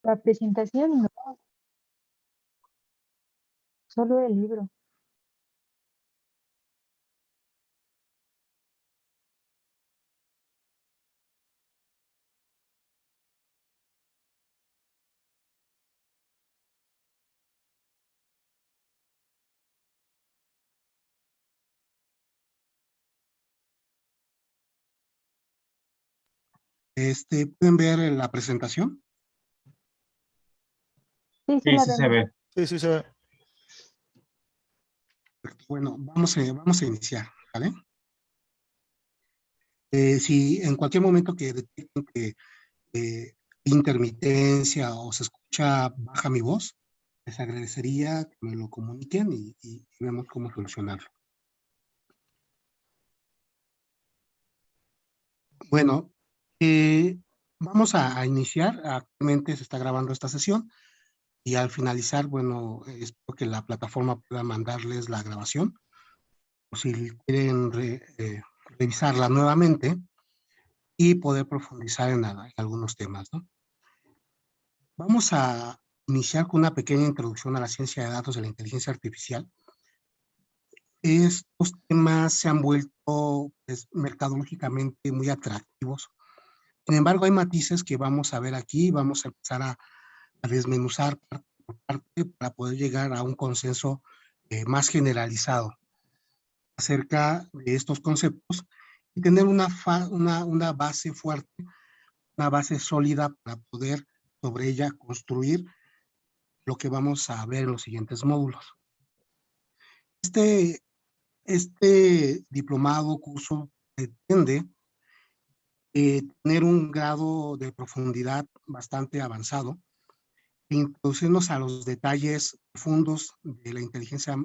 La presentación no, solo el libro. ¿Pueden ver la presentación? Sí, sí Sí, la sí se vemos. ve. Sí, sí, se ve. Bueno, vamos a iniciar, ¿vale? Si en cualquier momento que detecten que intermitencia o se escucha baja mi voz, les agradecería que me lo comuniquen y vemos cómo solucionarlo. Bueno, vamos a iniciar. Actualmente se está grabando esta sesión y al finalizar, bueno, espero que la plataforma pueda mandarles la grabación o si quieren revisarla nuevamente y poder profundizar en algunos temas, ¿no? Vamos a iniciar con una pequeña introducción a la ciencia de datos de la inteligencia artificial. Estos temas se han vuelto pues, mercadológicamente muy atractivos. Sin embargo, hay matices que vamos a ver aquí, vamos a empezar a desmenuzar parte por parte para poder llegar a un consenso más generalizado acerca de estos conceptos y tener una base fuerte, una base sólida para poder sobre ella construir lo que vamos a ver en los siguientes módulos. Este, este diplomado, curso, pretende tener un grado de profundidad bastante avanzado e introducirnos a los detalles profundos de la inteligencia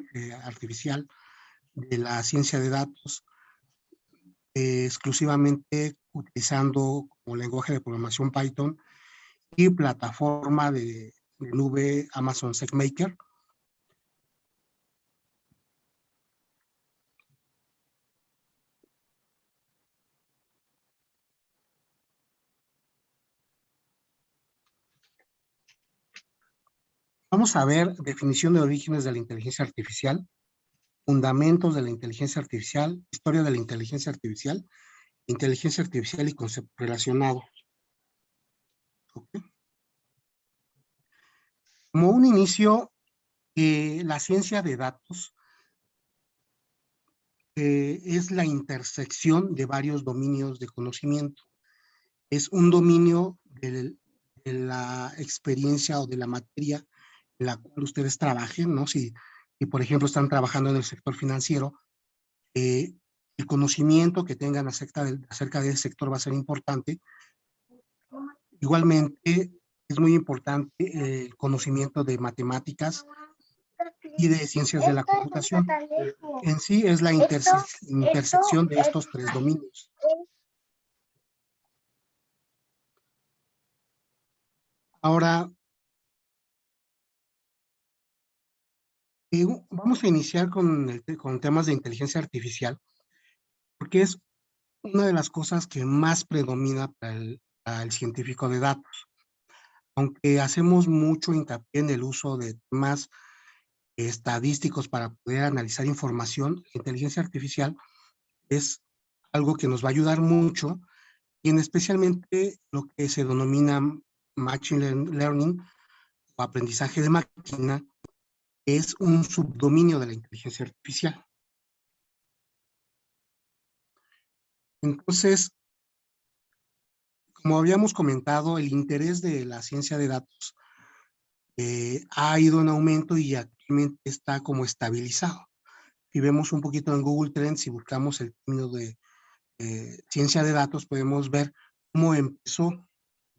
artificial, de la ciencia de datos, exclusivamente utilizando como lenguaje de programación Python y plataforma de nube Amazon SageMaker. Vamos a ver definición de orígenes de la inteligencia artificial, fundamentos de la inteligencia artificial, historia de la inteligencia artificial y conceptos relacionados. ¿Okay? Como un inicio, la ciencia de datos es la intersección de varios dominios de conocimiento. Es un dominio de la experiencia o de la materia en la cual ustedes trabajen, ¿no? Si, por ejemplo, están trabajando en el sector financiero, el conocimiento que tengan acerca de ese sector va a ser importante. Igualmente, es muy importante el conocimiento de matemáticas y de ciencias de la computación. En sí es la intersección de estos tres dominios. Ahora, vamos a iniciar con temas de inteligencia artificial, porque es una de las cosas que más predomina para el científico de datos. Aunque hacemos mucho hincapié en el uso de temas estadísticos para poder analizar información, la inteligencia artificial es algo que nos va a ayudar mucho y en especialmente lo que se denomina Machine Learning o aprendizaje de máquina es un subdominio de la inteligencia artificial. Entonces, como habíamos comentado, el interés de la ciencia de datos ha ido en aumento y actualmente está como estabilizado. Si vemos un poquito en Google Trends y buscamos el término de ciencia de datos, podemos ver cómo empezó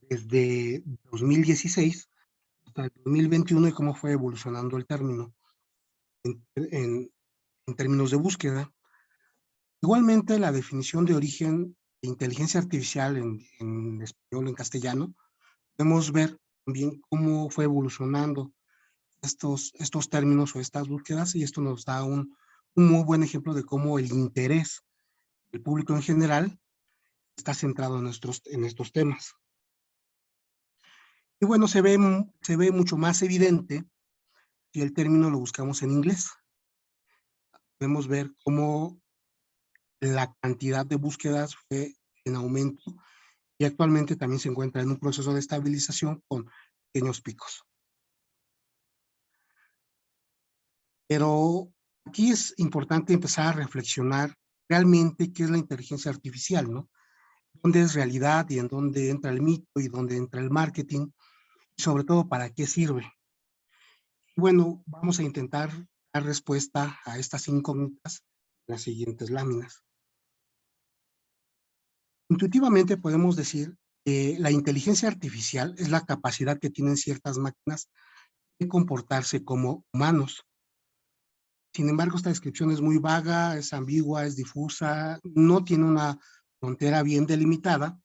desde 2016 hasta el 2021 y cómo fue evolucionando el término en términos de búsqueda. Igualmente, la definición de origen de inteligencia artificial en español, en castellano, podemos ver también cómo fue evolucionando estos términos o estas búsquedas y esto nos da un muy buen ejemplo de cómo el interés del público en general está centrado en estos temas. Y bueno, se ve mucho más evidente si el término lo buscamos en inglés. Podemos ver cómo la cantidad de búsquedas fue en aumento y actualmente también se encuentra en un proceso de estabilización con pequeños picos. Pero aquí es importante empezar a reflexionar realmente qué es la inteligencia artificial, ¿no? ¿Dónde es realidad y en dónde entra el mito y dónde entra el marketing? Y sobre todo, ¿para qué sirve? Bueno, vamos a intentar dar respuesta a estas incógnitas en las siguientes láminas. Intuitivamente podemos decir que la inteligencia artificial es la capacidad que tienen ciertas máquinas de comportarse como humanos. Sin embargo, esta descripción es muy vaga, es ambigua, es difusa, no tiene una frontera bien delimitada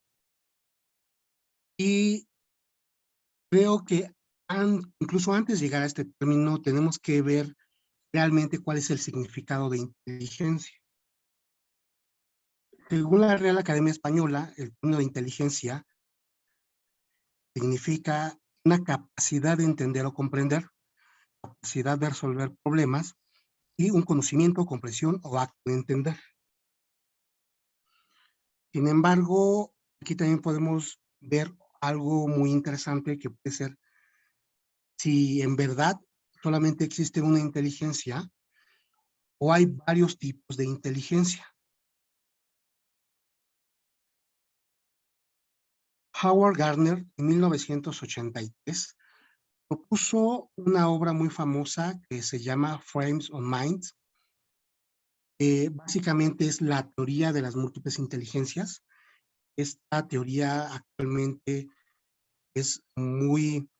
y creo que incluso antes de llegar a este término tenemos que ver realmente cuál es el significado de inteligencia. Según la Real Academia Española, el término de inteligencia significa una capacidad de entender o comprender, capacidad de resolver problemas y un conocimiento, comprensión o acto de entender. Sin embargo, aquí también podemos ver algo muy interesante que puede ser si en verdad solamente existe una inteligencia o hay varios tipos de inteligencia. Howard Gardner, en 1983, propuso una obra muy famosa que se llama Frames of Mind. Básicamente es la teoría de las múltiples inteligencias. Esta teoría actualmente es muy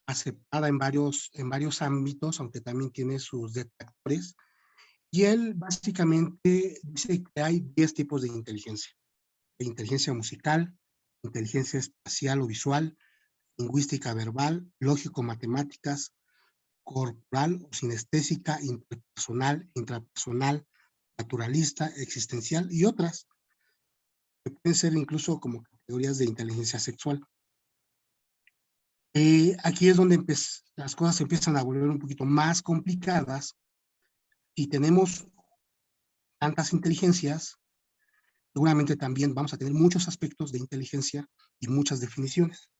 aceptada en varios ámbitos, aunque también tiene sus detractores. Y él básicamente dice que hay 10 tipos de inteligencia. Inteligencia musical, inteligencia espacial o visual, lingüística verbal, lógico-matemáticas, corporal o sinestésica, interpersonal, intrapersonal, naturalista, existencial y otras, que pueden ser incluso como categorías de inteligencia sexual. Aquí es donde las cosas se empiezan a volver un poquito más complicadas y tenemos tantas inteligencias, seguramente también vamos a tener muchos aspectos de inteligencia y muchas definiciones.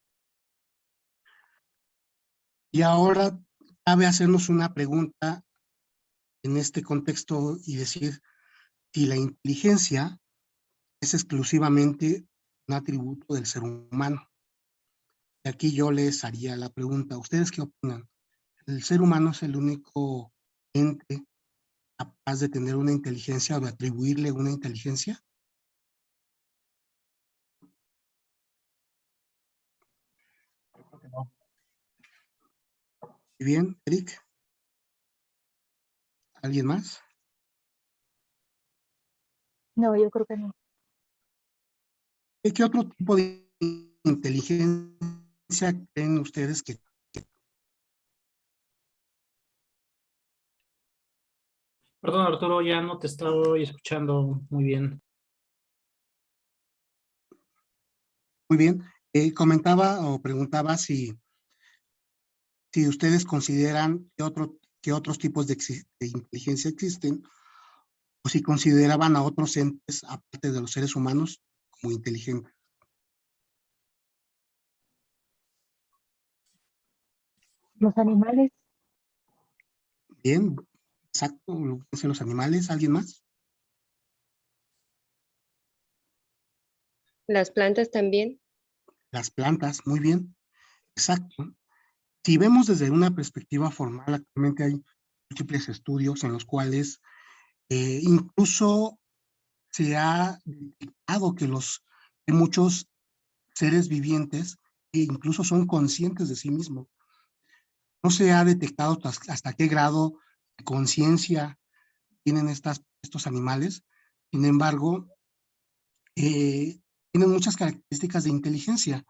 Y ahora cabe hacernos una pregunta en este contexto y decir si la inteligencia es exclusivamente un atributo del ser humano. Y aquí yo les haría la pregunta, ¿ustedes qué opinan? ¿El ser humano es el único ente capaz de tener una inteligencia o de atribuirle una inteligencia? Muy bien, Eric, ¿alguien más? No, yo creo que no. ¿Qué otro tipo de inteligencia creen ustedes que? Perdón, Arturo, ya no te estoy escuchando muy bien. Muy bien, comentaba o preguntaba si ustedes consideran que otros tipos de inteligencia existen o si consideraban a otros entes, aparte de los seres humanos, como inteligentes. Los animales, Bien, exacto, lo que hacen los animales. ¿Alguien más? Las plantas también. Las plantas, muy bien, exacto. Si vemos desde una perspectiva formal, actualmente hay múltiples estudios en los cuales incluso se ha detectado que hay muchos seres vivientes que incluso son conscientes de sí mismos. No se ha detectado hasta qué grado de conciencia tienen estos animales. Sin embargo, tienen muchas características de inteligencia.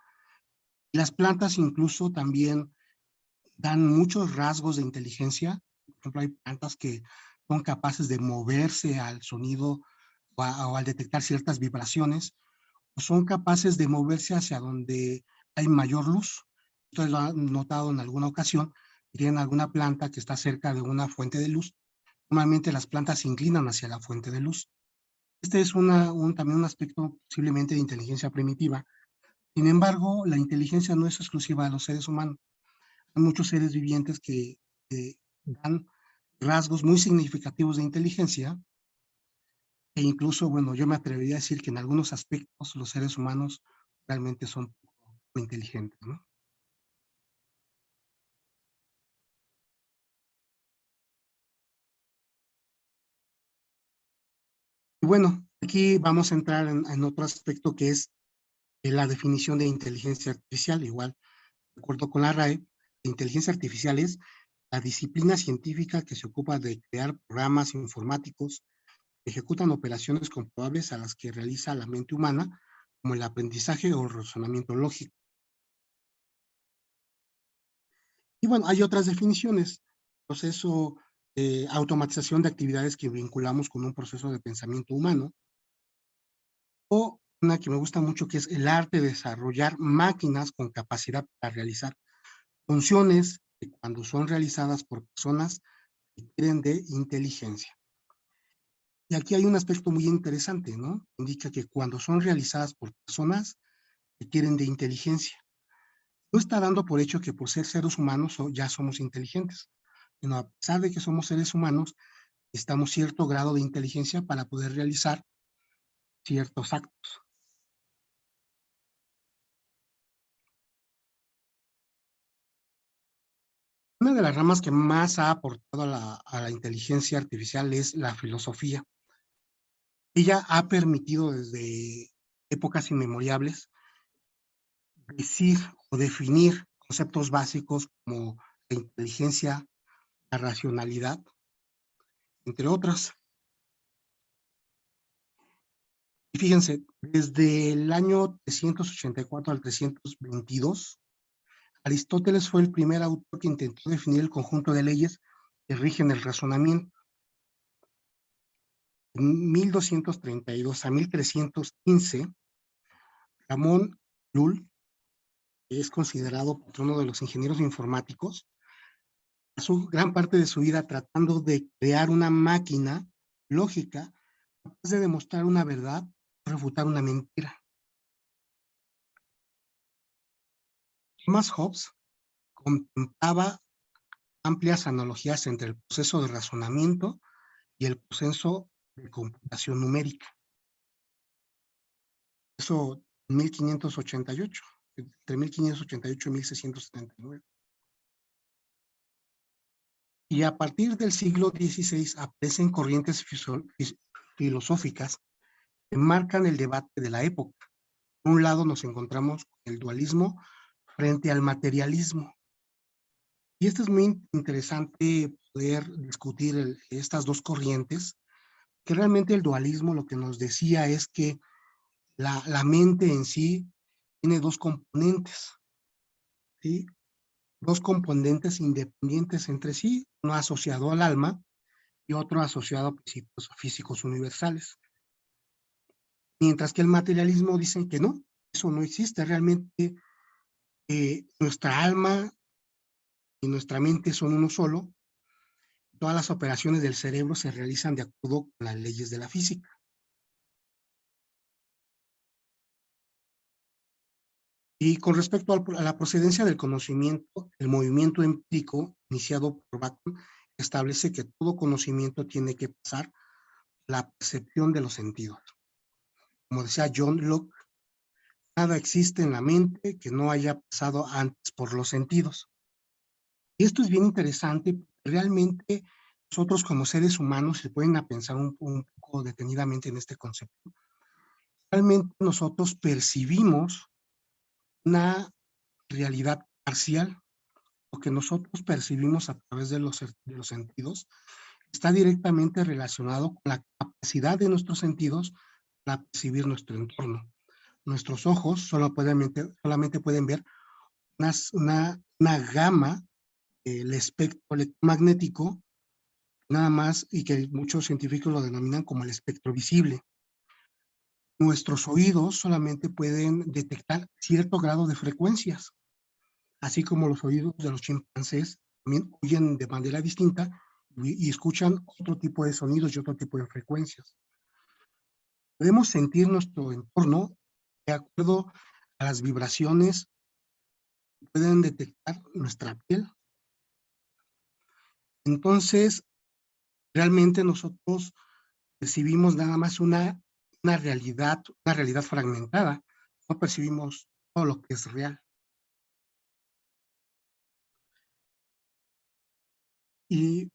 Las plantas incluso también dan muchos rasgos de inteligencia. Por ejemplo, hay plantas que son capaces de moverse al sonido o al detectar ciertas vibraciones, o son capaces de moverse hacia donde hay mayor luz. ustedes lo han notado en alguna ocasión, tienen alguna planta que está cerca de una fuente de luz. Normalmente las plantas se inclinan hacia la fuente de luz. Este es también un aspecto posiblemente de inteligencia primitiva. Sin embargo, la inteligencia no es exclusiva de los seres humanos. Hay muchos seres vivientes que dan rasgos muy significativos de inteligencia, e incluso, bueno, yo me atrevería a decir que en algunos aspectos los seres humanos realmente son poco inteligentes, ¿no? Y bueno, aquí vamos a entrar en otro aspecto que es la definición de inteligencia artificial. Igual, de acuerdo con la RAE, la inteligencia artificial es la disciplina científica que se ocupa de crear programas informáticos que ejecutan operaciones comprobables a las que realiza la mente humana, como el aprendizaje o el razonamiento lógico. Y bueno, hay otras definiciones. Proceso, automatización de actividades que vinculamos con un proceso de pensamiento humano. O una que me gusta mucho, que es el arte de desarrollar máquinas con capacidad para realizar funciones que cuando son realizadas por personas requieren de inteligencia. Y aquí hay un aspecto muy interesante, ¿no? Indica que cuando son realizadas por personas requieren de inteligencia. No está dando por hecho que por ser seres humanos ya somos inteligentes, sino a pesar de que somos seres humanos, necesitamos cierto grado de inteligencia para poder realizar ciertos actos. Una de las ramas que más ha aportado a la inteligencia artificial es la filosofía. Ella ha permitido desde épocas inmemoriales decir o definir conceptos básicos como la inteligencia, la racionalidad, entre otras. Y fíjense, desde el año 384 al 322, Aristóteles fue el primer autor que intentó definir el conjunto de leyes que rigen el razonamiento. En 1232 a 1315, Ramón Lull, que es considerado patrono de los ingenieros informáticos, pasó gran parte de su vida tratando de crear una máquina lógica capaz de demostrar una verdad o refutar una mentira. Thomas Hobbes contemplaba amplias analogías entre el proceso de razonamiento y el proceso de computación numérica. Eso en 1588, entre 1588 y 1679. Y a partir del siglo XVI aparecen corrientes filosóficas que marcan el debate de la época. Por un lado nos encontramos con el dualismo frente al materialismo. Y esto es muy interesante poder discutir estas dos corrientes, que realmente el dualismo lo que nos decía es que la mente en sí tiene dos componentes, ¿sí? Dos componentes independientes entre sí, uno asociado al alma y otro asociado a principios físicos universales. Mientras que el materialismo dice que no, eso no existe. Realmente nuestra alma y nuestra mente son uno solo. Todas las operaciones del cerebro se realizan de acuerdo con las leyes de la física. Y con respecto a la procedencia del conocimiento, el movimiento empírico iniciado por Bacon establece que todo conocimiento tiene que pasar la percepción de los sentidos. Como decía John Locke, nada existe en la mente que no haya pasado antes por los sentidos. Y esto es bien interesante, realmente nosotros como seres humanos, se pueden a pensar un poco detenidamente en este concepto, realmente nosotros percibimos una realidad parcial. Lo que nosotros percibimos a través de los sentidos está directamente relacionado con la capacidad de nuestros sentidos para percibir nuestro entorno. Nuestros ojos solamente pueden ver una gama, el espectro electromagnético, nada más, y que muchos científicos lo denominan como el espectro visible. Nuestros oídos solamente pueden detectar cierto grado de frecuencias. así como los oídos de los chimpancés también oyen de manera distinta y escuchan otro tipo de sonidos y otro tipo de frecuencias. Podemos sentir nuestro entorno de acuerdo a las vibraciones que pueden detectar nuestra piel. Entonces, realmente nosotros percibimos nada más una realidad fragmentada, no percibimos todo lo que es real. Y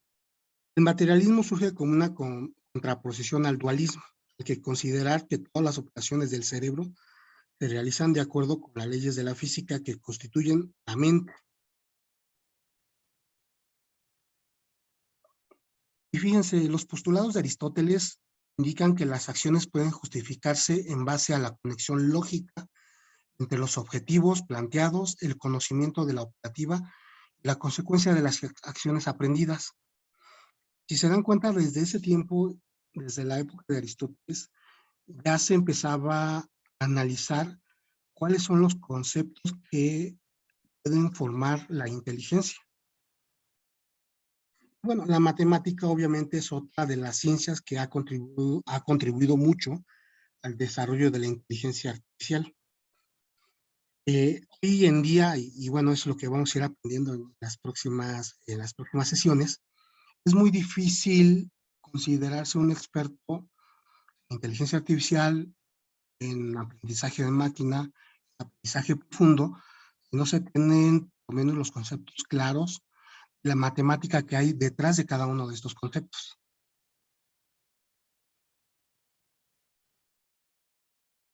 el materialismo surge como una contraposición al dualismo, hay que considerar que todas las operaciones del cerebro se realizan de acuerdo con las leyes de la física que constituyen la mente. Y fíjense, los postulados de Aristóteles indican que las acciones pueden justificarse en base a la conexión lógica entre los objetivos planteados, el conocimiento de la operativa y la consecuencia de las acciones aprendidas. Si se dan cuenta, desde ese tiempo, desde la época de Aristóteles, ya se empezaba a analizar cuáles son los conceptos que pueden formar la inteligencia. Bueno, la matemática obviamente es otra de las ciencias que ha contribuido mucho al desarrollo de la inteligencia artificial. Hoy en día, y bueno, es lo que vamos a ir aprendiendo en las próximas sesiones, es muy difícil considerarse un experto en inteligencia artificial, en aprendizaje de máquina, aprendizaje profundo, si no se tienen por lo menos los conceptos claros, la matemática que hay detrás de cada uno de estos conceptos.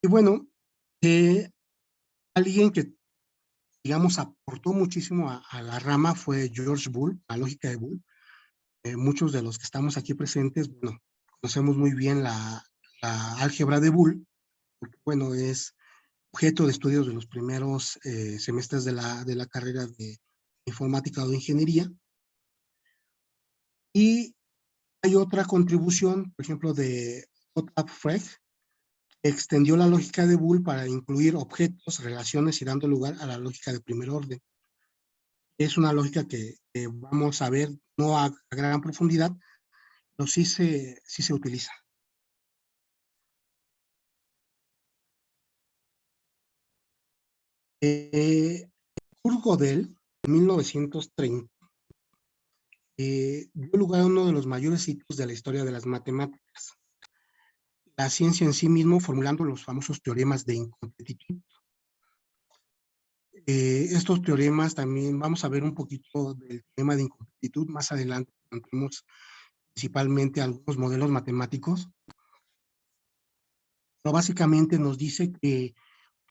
Y bueno, alguien que, digamos, aportó muchísimo a la rama fue George Boole, la lógica de Boole. Muchos de los que estamos aquí presentes, bueno, conocemos muy bien la álgebra de Boole, porque, bueno, es objeto de estudios de los primeros semestres de la carrera de informática o de ingeniería. Y hay otra contribución, por ejemplo, de Otto Frege, que extendió la lógica de Boole para incluir objetos, relaciones y dando lugar a la lógica de primer orden. Es una lógica que vamos a ver, no a gran profundidad, pero sí se utiliza. Kurt Gödel, en 1930, dio lugar a uno de los mayores hitos de la historia de las matemáticas. La ciencia en sí mismo, formulando los famosos teoremas de incompletitud. Estos teoremas también vamos a ver un poquito del tema de incompletitud más adelante, cuando tenemos principalmente algunos modelos matemáticos. Pero básicamente nos dice que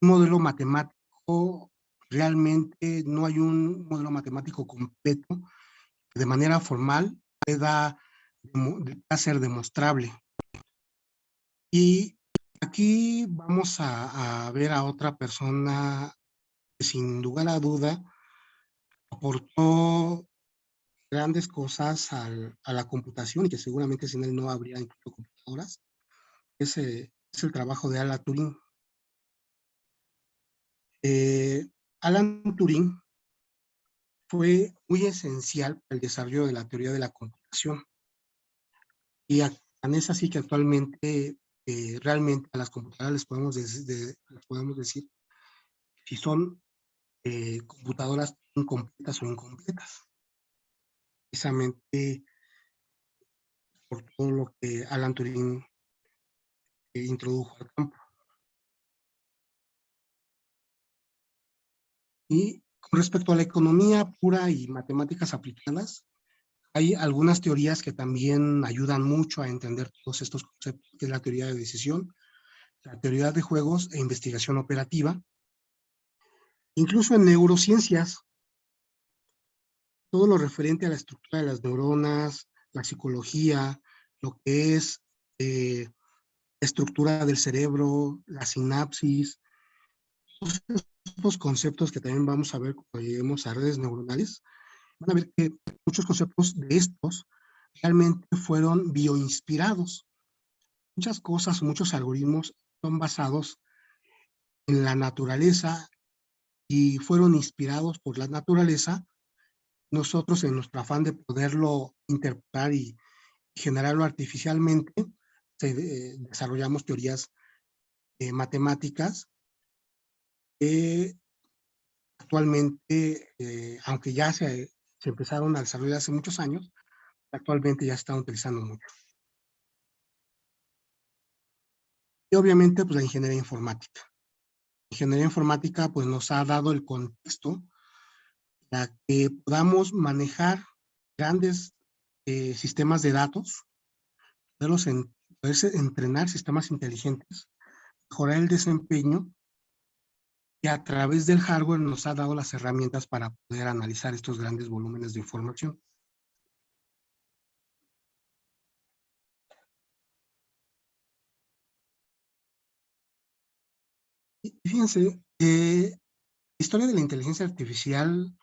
un modelo matemático, realmente no hay un modelo matemático completo que de manera formal pueda ser demostrable. Y aquí vamos a ver a otra persona que sin lugar a duda aportó grandes cosas a la computación y que seguramente sin él no habría incluso computadoras. Es el trabajo de Alan Turing. Alan Turing fue muy esencial para el desarrollo de la teoría de la computación. Y tan es así que actualmente realmente a las computadoras les podemos decir si son computadoras incompletas o incompletas. Precisamente por todo lo que Alan Turing introdujo al campo. Y con respecto a la economía pura y matemáticas aplicadas, hay algunas teorías que también ayudan mucho a entender todos estos conceptos, que es la teoría de decisión, la teoría de juegos e investigación operativa. Incluso en neurociencias, todo lo referente a la estructura de las neuronas, la psicología, lo que es estructura del cerebro, la sinapsis, todos estos conceptos que también vamos a ver cuando lleguemos a redes neuronales, van a ver que muchos conceptos de estos realmente fueron bioinspirados. Muchas cosas, muchos algoritmos son basados en la naturaleza y fueron inspirados por la naturaleza. Nosotros, en nuestro afán de poderlo interpretar y generarlo artificialmente, desarrollamos teorías matemáticas que actualmente, aunque ya se empezaron a desarrollar hace muchos años, actualmente ya se están utilizando mucho. Y obviamente, pues la ingeniería informática. La ingeniería informática pues nos ha dado el contexto para que podamos manejar grandes sistemas de datos, poderse entrenar sistemas inteligentes, mejorar el desempeño, y a través del hardware nos ha dado las herramientas para poder analizar estos grandes volúmenes de información. Y fíjense, la historia de la inteligencia artificial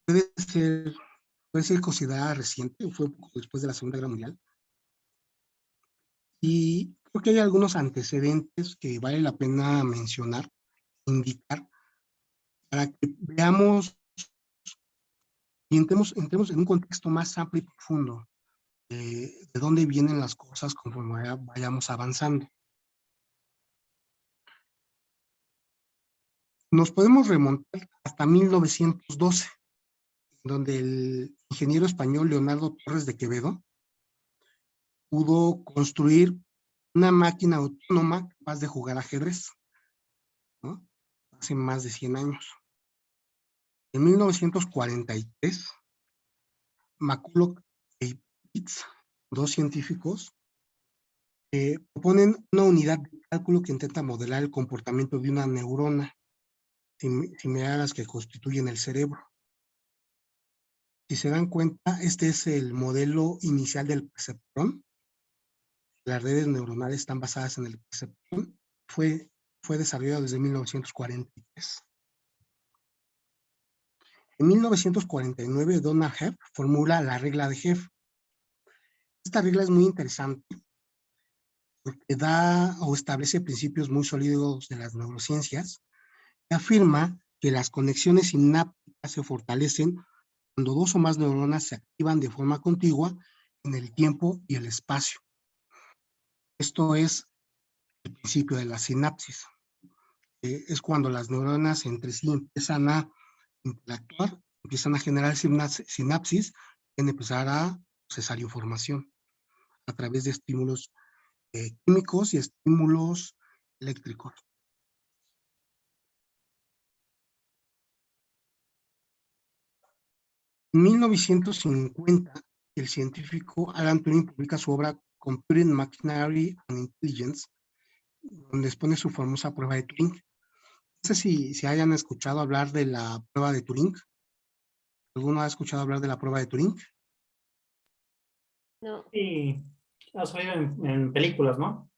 puede ser considerada reciente, fue poco después de la Segunda Guerra Mundial. Y creo que hay algunos antecedentes que vale la pena mencionar, indicar, para que veamos y entremos en un contexto más amplio y profundo de dónde vienen las cosas conforme vayamos avanzando. Nos podemos remontar hasta 1912, donde el ingeniero español Leonardo Torres de Quevedo pudo construir una máquina autónoma capaz de jugar ajedrez, ¿no? Hace más de 100 años. En 1943, McCulloch y Pitts, dos científicos, proponen una unidad de cálculo que intenta modelar el comportamiento de una neurona similar a las que constituyen el cerebro. Si se dan cuenta, este es el modelo inicial del perceptrón. Las redes neuronales están basadas en el perceptrón. Fue desarrollado desde 1943. En 1949, Donald Hebb formula la regla de Hebb. Esta regla es muy interesante porque da o establece principios muy sólidos de las neurociencias y afirma que las conexiones sinápticas se fortalecen cuando dos o más neuronas se activan de forma contigua en el tiempo y el espacio. Esto es el principio de la sinapsis. Es cuando las neuronas entre sí empiezan a interactuar, empiezan a generar sinapsis, pueden empezar a procesar información a través de estímulos químicos y estímulos eléctricos. En 1950, el científico Alan Turing publica su obra Computing Machinery and Intelligence, donde expone su famosa prueba de Turing. No sé si hayan escuchado hablar de la prueba de Turing. ¿Alguno ha escuchado hablar de la prueba de Turing? No. Sí, has oído en películas, ¿no?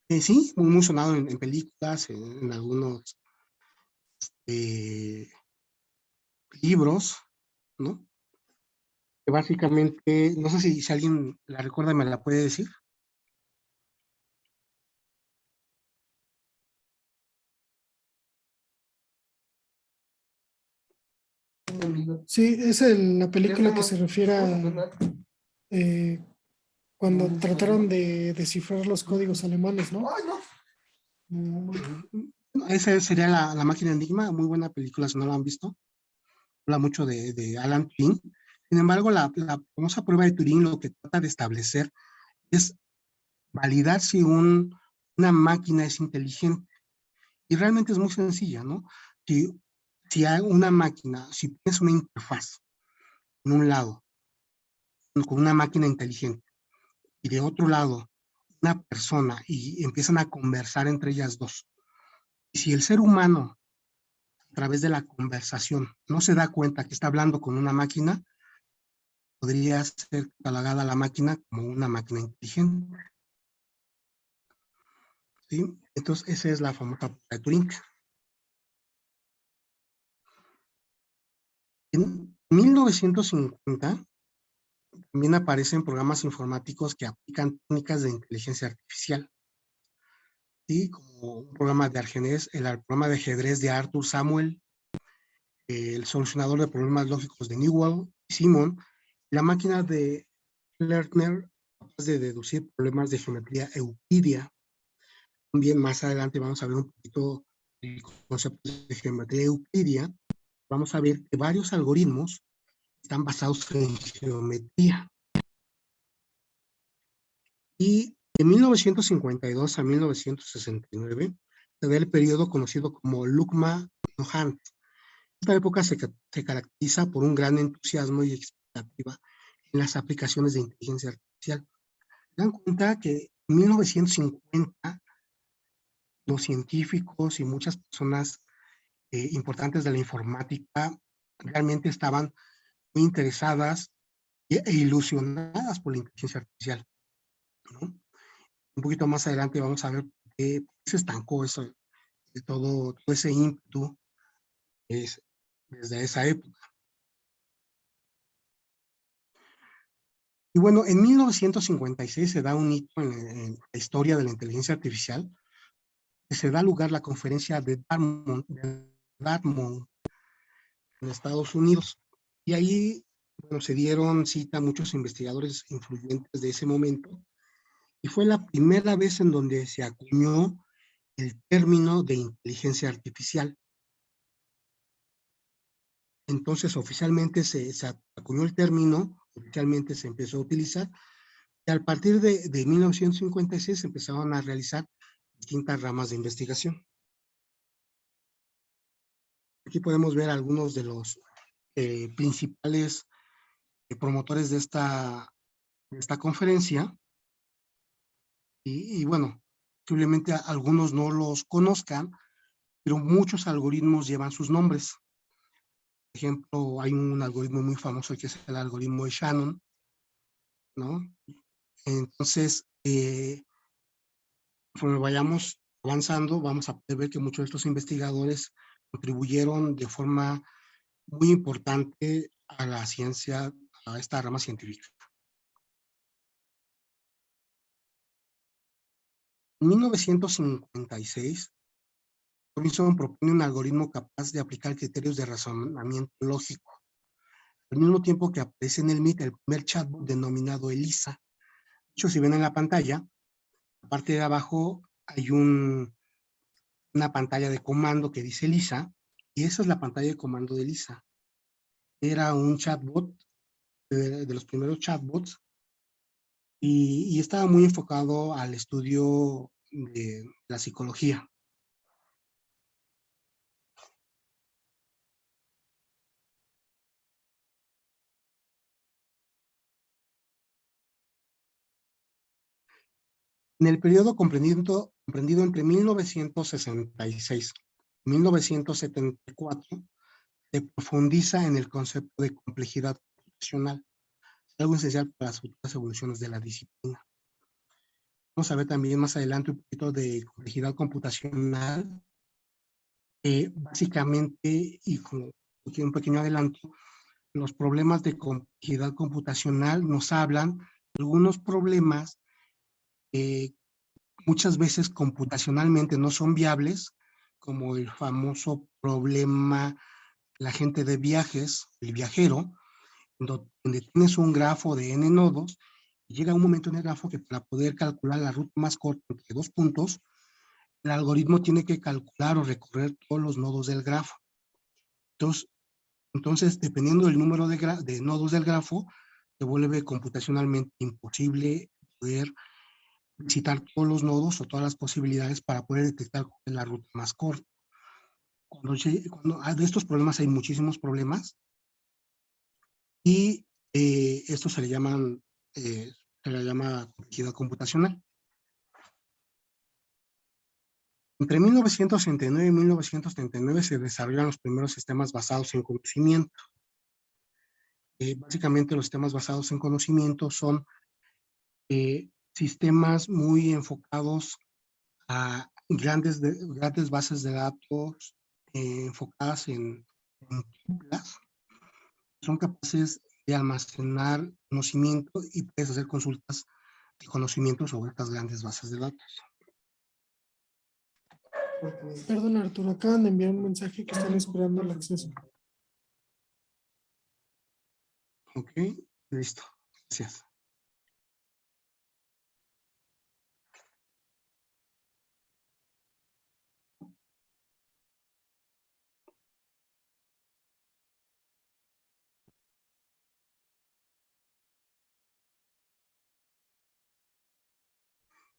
Sí, muy sonado en películas, en algunos libros, ¿no? Que básicamente, no sé si alguien la recuerda, me la puede decir. Sí, es la película que se refiere a cuando trataron de descifrar los códigos alemanes, ¿no? Esa sería la máquina Enigma, muy buena película si no la han visto. Habla mucho de Alan Turing. Sin embargo, la famosa prueba de Turing lo que trata de establecer es validar si una máquina es inteligente. Y realmente es muy sencilla, ¿no? Si hay una máquina, si tienes una interfaz en un lado con una máquina inteligente y de otro lado una persona y empiezan a conversar entre ellas dos, y si el ser humano a través de la conversación no se da cuenta que está hablando con una máquina, podría ser catalogada la máquina como una máquina inteligente. ¿Sí? Entonces, esa es la famosa prueba de Turing. En 1950 también aparecen programas informáticos que aplican técnicas de inteligencia artificial. ¿sí? Como un programa de ajedrez, el programa de ajedrez de Arthur Samuel, el solucionador de problemas lógicos de Newell y Simon, la máquina de Lerner capaz de deducir problemas de geometría euclidia. También más adelante vamos a ver un poquito el concepto de geometría euclidia. Vamos a ver que varios algoritmos están basados en geometría. Y de 1952 a 1969 se da el periodo conocido como Lukma-Nohant. Esta época se caracteriza por un gran entusiasmo y expectativa en las aplicaciones de inteligencia artificial. Se dan cuenta que en 1950 los científicos y muchas personas importantes de la informática realmente estaban muy interesadas e ilusionadas por la inteligencia artificial, ¿no? Un poquito más adelante vamos a ver por qué se estancó eso, todo ese ímpetu desde esa época. Y bueno, en 1956 se da un hito en la historia de la inteligencia artificial, que se da lugar la conferencia de Dartmouth en Estados Unidos. Y ahí, bueno, se dieron cita a muchos investigadores influyentes de ese momento, y fue la primera vez en donde se acuñó el término de inteligencia artificial. Entonces, oficialmente se acuñó el término, oficialmente se empezó a utilizar, y a partir de 1956 se empezaron a realizar distintas ramas de investigación. Aquí podemos ver algunos de los principales promotores de esta conferencia, y bueno, posiblemente algunos no los conozcan, pero muchos algoritmos llevan sus nombres. Por ejemplo, hay un algoritmo muy famoso que es el algoritmo de Shannon, ¿no? Entonces, conforme vayamos avanzando, vamos a poder ver que muchos de estos investigadores contribuyeron de forma muy importante a la ciencia, a esta rama científica. En 1956, Robinson propone un algoritmo capaz de aplicar criterios de razonamiento lógico, al mismo tiempo que aparece en el MIT el primer chatbot denominado ELIZA. De hecho, si ven en la pantalla, en la parte de abajo hay una pantalla de comando que dice ELIZA, y esa es la pantalla de comando de ELIZA. Era un chatbot, de los primeros chatbots, y estaba muy enfocado al estudio de la psicología. En el periodo comprendido entre 1966 y 1974, se profundiza en el concepto de complejidad computacional, algo esencial para las futuras evoluciones de la disciplina. Vamos a ver también más adelante un poquito de complejidad computacional. Básicamente, y como un pequeño adelanto, los problemas de complejidad computacional nos hablan de algunos problemas muchas veces computacionalmente no son viables, como el famoso problema la gente de viajes, el viajero, donde tienes un grafo de n nodos, y llega un momento en el grafo que para poder calcular la ruta más corta entre dos puntos, el algoritmo tiene que calcular o recorrer todos los nodos del grafo. Entonces dependiendo del número de nodos del grafo, se vuelve computacionalmente imposible poder visitar todos los nodos o todas las posibilidades para poder detectar la ruta más corta. De estos problemas hay muchísimos problemas, y esto se le llama complejidad computacional. Entre 1969 y 1939 se desarrollan los primeros sistemas basados en conocimiento. Básicamente los sistemas basados en conocimiento son sistemas muy enfocados a grandes bases de datos enfocadas en tuplas. Son capaces de almacenar conocimiento y puedes hacer consultas de conocimiento sobre estas grandes bases de datos. Perdón, Arturo, acaban de enviar un mensaje que están esperando el acceso. Ok, listo. Gracias.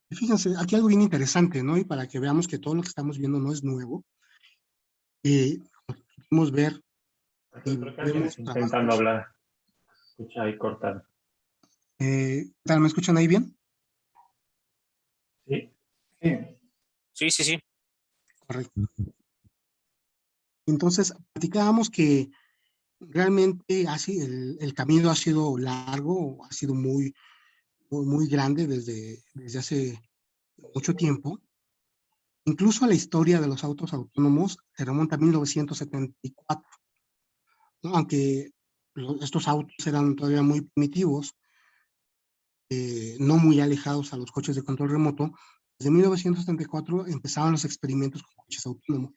Y fíjense, aquí algo bien interesante, ¿no? Y para que veamos que todo lo que estamos viendo no es nuevo. Podemos ver y Creo que alguien vemos está intentando trabajos. hablar. Se escucha ahí cortado. ¿Qué tal? ¿Me escuchan ahí bien? ¿Sí? Sí, sí, sí. Correcto. Entonces, platicábamos que realmente así el camino ha sido largo, ha sido muy grande desde hace mucho tiempo. Incluso la historia de los autos autónomos se remonta a 1974, ¿no? Aunque estos autos eran todavía muy primitivos, no muy alejados a los coches de control remoto. Desde 1974 empezaban los experimentos con coches autónomos.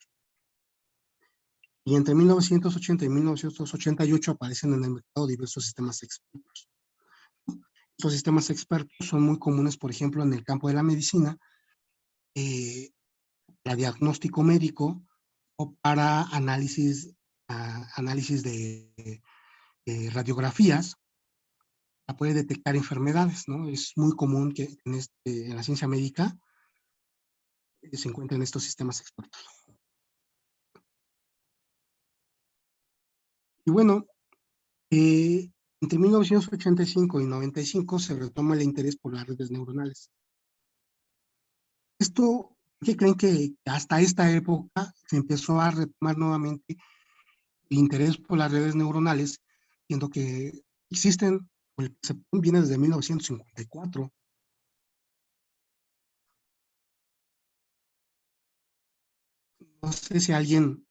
Y entre 1980 y 1988 aparecen en el mercado diversos sistemas expertos. Estos sistemas expertos son muy comunes, por ejemplo, en el campo de la medicina, para diagnóstico médico o para análisis de radiografías, para poder detectar enfermedades, ¿no? Es muy común que en la ciencia médica se encuentren estos sistemas expertos. Y bueno, entre 1985 y 95 se retoma el interés por las redes neuronales. Esto, ¿qué creen que hasta esta época se empezó a retomar nuevamente el interés por las redes neuronales, siendo que existen, o el concepto viene desde 1954? No sé si alguien,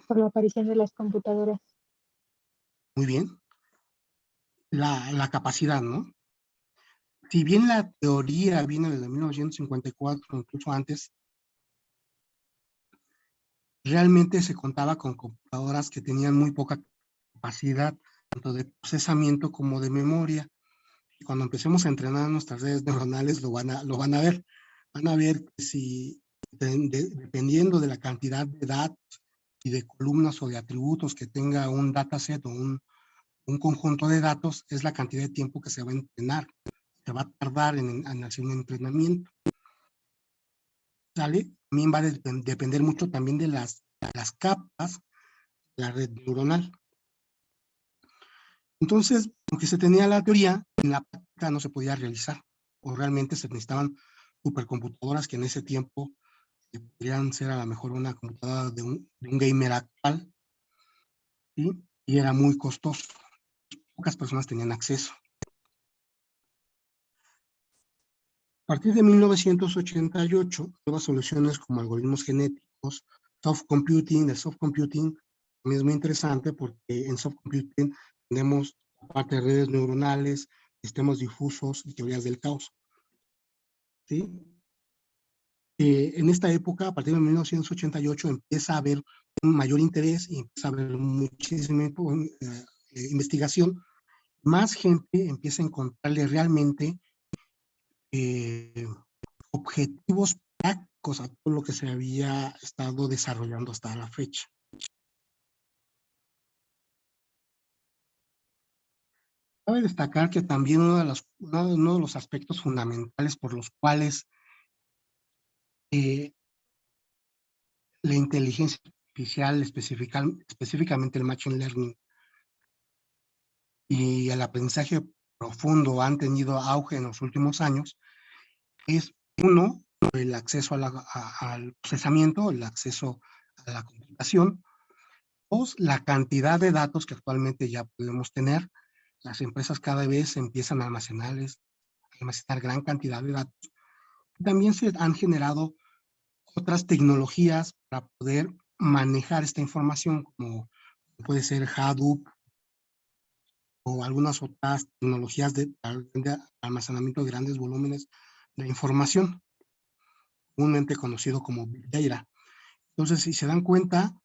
Por la aparición de las computadoras. muy bien, la capacidad, ¿no? Si bien la teoría viene desde 1954, incluso antes, realmente se contaba con computadoras que tenían muy poca capacidad, tanto de procesamiento como de memoria. Y cuando empecemos a entrenar nuestras redes neuronales, lo van a ver. Van a ver que si, dependiendo de la cantidad de datos y de columnas o de atributos que tenga un dataset o un conjunto de datos, es la cantidad de tiempo que se va a entrenar, se va a tardar en hacer un entrenamiento. ¿Sale? También va a depender mucho también de las capas de la red neuronal. Entonces, aunque se tenía la teoría, en la práctica no se podía realizar, o realmente se necesitaban supercomputadoras que en ese tiempo podrían ser a lo mejor una computadora de un gamer actual, ¿sí? Y era muy costoso. Pocas personas tenían acceso. A partir de 1988, nuevas soluciones como algoritmos genéticos, soft computing. El soft computing también es muy interesante porque en soft computing tenemos aparte de redes neuronales, sistemas difusos y teorías del caos, ¿sí? En esta época, a partir de 1988, empieza a haber un mayor interés y empieza a haber muchísima investigación. Más gente empieza a encontrarle realmente objetivos prácticos a todo lo que se había estado desarrollando hasta la fecha. Cabe destacar que también uno de los aspectos fundamentales por los cuales la inteligencia artificial, específicamente el machine learning y el aprendizaje profundo han tenido auge en los últimos años, es uno, el acceso al procesamiento, el acceso a la computación. Dos, la cantidad de datos que actualmente ya podemos tener. Las empresas cada vez empiezan a almacenar gran cantidad de datos. También se han generado otras tecnologías para poder manejar esta información, como puede ser Hadoop o algunas otras tecnologías de almacenamiento de grandes volúmenes de información, comúnmente conocido como Big Data. Entonces, si se dan cuenta,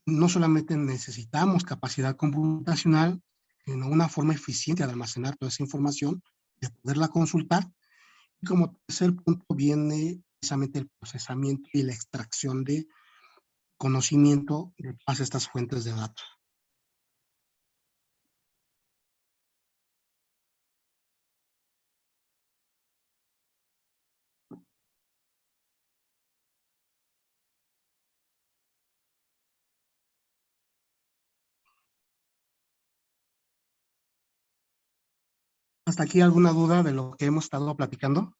no solamente necesitamos capacidad computacional, sino una forma eficiente de almacenar toda esa información, de poderla consultar. Y como tercer punto viene precisamente el procesamiento y la extracción de conocimiento de todas estas fuentes de datos. ¿Hasta aquí alguna duda de lo que hemos estado platicando?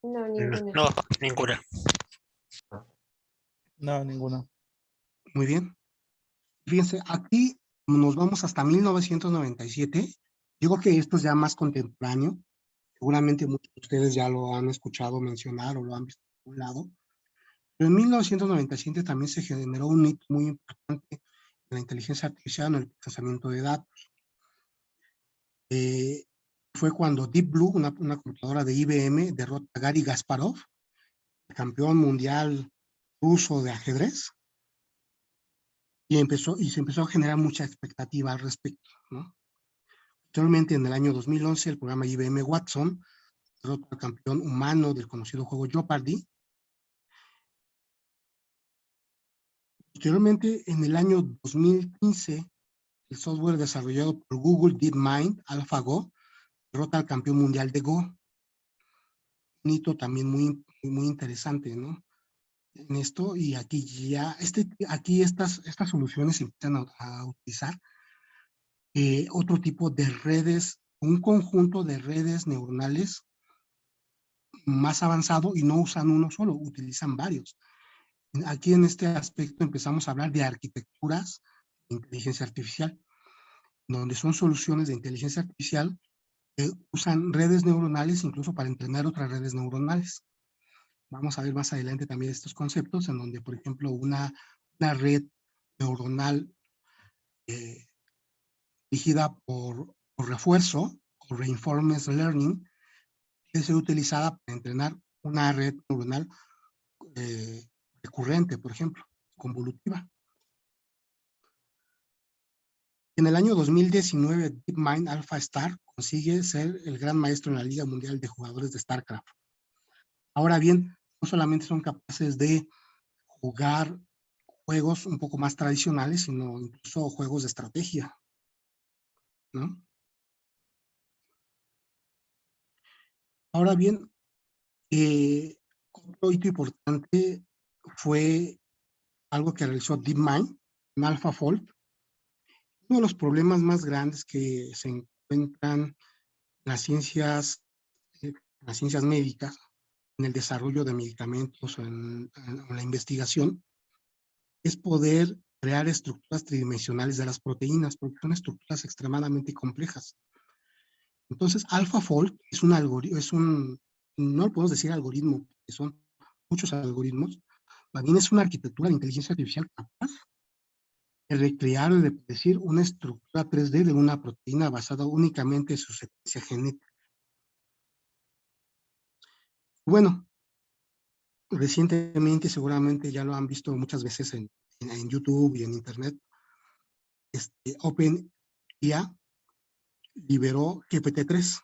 No, ninguna. No, ninguna. No, ninguna. Muy bien. Fíjense, aquí nos vamos hasta 1997. Yo creo que esto es ya más contemporáneo. Seguramente muchos de ustedes ya lo han escuchado mencionar o lo han visto por un lado. Pero en 1997 también se generó un hito muy importante en la inteligencia artificial, en el procesamiento de datos. Fue cuando Deep Blue, una computadora de IBM, derrota a Garry Kasparov, campeón mundial ruso de ajedrez, y se empezó a generar mucha expectativa al respecto, ¿no? Actualmente, en el año 2011, el programa IBM Watson derrotó al campeón humano del conocido juego Jeopardy. Posteriormente, en el año 2015, el software desarrollado por Google DeepMind, AlphaGo, derrota al campeón mundial de Go. Un hito también muy interesante, ¿no? En esto, y aquí ya, aquí estas soluciones se empiezan a utilizar otro tipo de redes, un conjunto de redes neuronales más avanzado, y no usan uno solo, utilizan varios. Aquí en este aspecto empezamos a hablar de arquitecturas de inteligencia artificial, donde son soluciones de inteligencia artificial que usan redes neuronales incluso para entrenar otras redes neuronales. Vamos a ver más adelante también estos conceptos, en donde, por ejemplo, una red neuronal dirigida por refuerzo o reinforcement learning puede ser utilizada para entrenar una red neuronal recurrente, por ejemplo, convolutiva. En el año 2019, DeepMind AlphaStar consigue ser el gran maestro en la Liga Mundial de Jugadores de StarCraft. Ahora bien, no solamente son capaces de jugar juegos un poco más tradicionales, sino incluso juegos de estrategia, ¿no? Ahora bien, otro hito importante fue algo que realizó DeepMind en AlphaFold. Uno de los problemas más grandes que se encuentran en las ciencias médicas, en el desarrollo de medicamentos o en la investigación, es poder crear estructuras tridimensionales de las proteínas, porque son estructuras extremadamente complejas. Entonces, AlphaFold es un algoritmo, no lo podemos decir algoritmo, porque son muchos algoritmos, más bien es una arquitectura de inteligencia artificial capaz de recrear o de predecir una estructura 3D de una proteína basada únicamente en su secuencia genética. Bueno, recientemente, seguramente ya lo han visto muchas veces en YouTube y en Internet, OpenAI liberó GPT-3,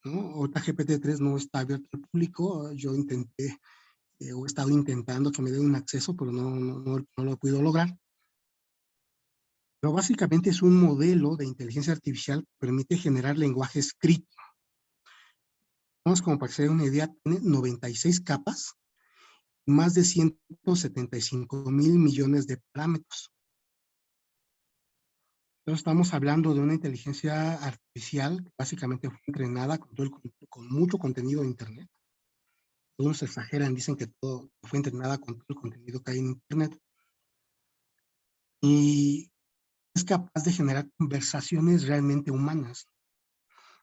¿no? Ahorita GPT-3 no está abierto al público. Yo intenté, o he estado intentando que me den un acceso, pero no lo he podido lograr. Pero básicamente es un modelo de inteligencia artificial que permite generar lenguaje escrito. Vamos, como para que se den una idea, tiene 96 capas, más de 175,000 millones de parámetros. Entonces estamos hablando de una inteligencia artificial que básicamente fue entrenada con mucho contenido de Internet. Todos exageran, dicen que todo fue entrenada con todo el contenido que hay en Internet. Y es capaz de generar conversaciones realmente humanas.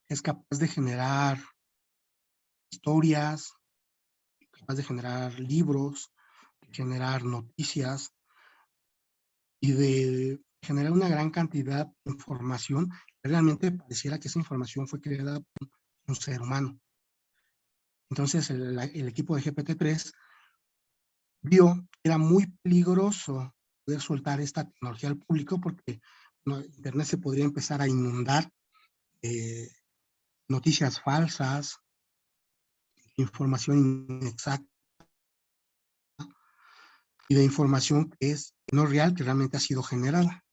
Es capaz de generar historias, capaz de generar libros, de generar noticias y de generar una gran cantidad de información realmente pareciera que esa información fue creada por un ser humano. Entonces el equipo de GPT-3 vio que era muy peligroso poder soltar esta tecnología al público porque Internet se podría empezar a inundar noticias falsas, información inexacta y de información que es no real, que realmente ha sido generada.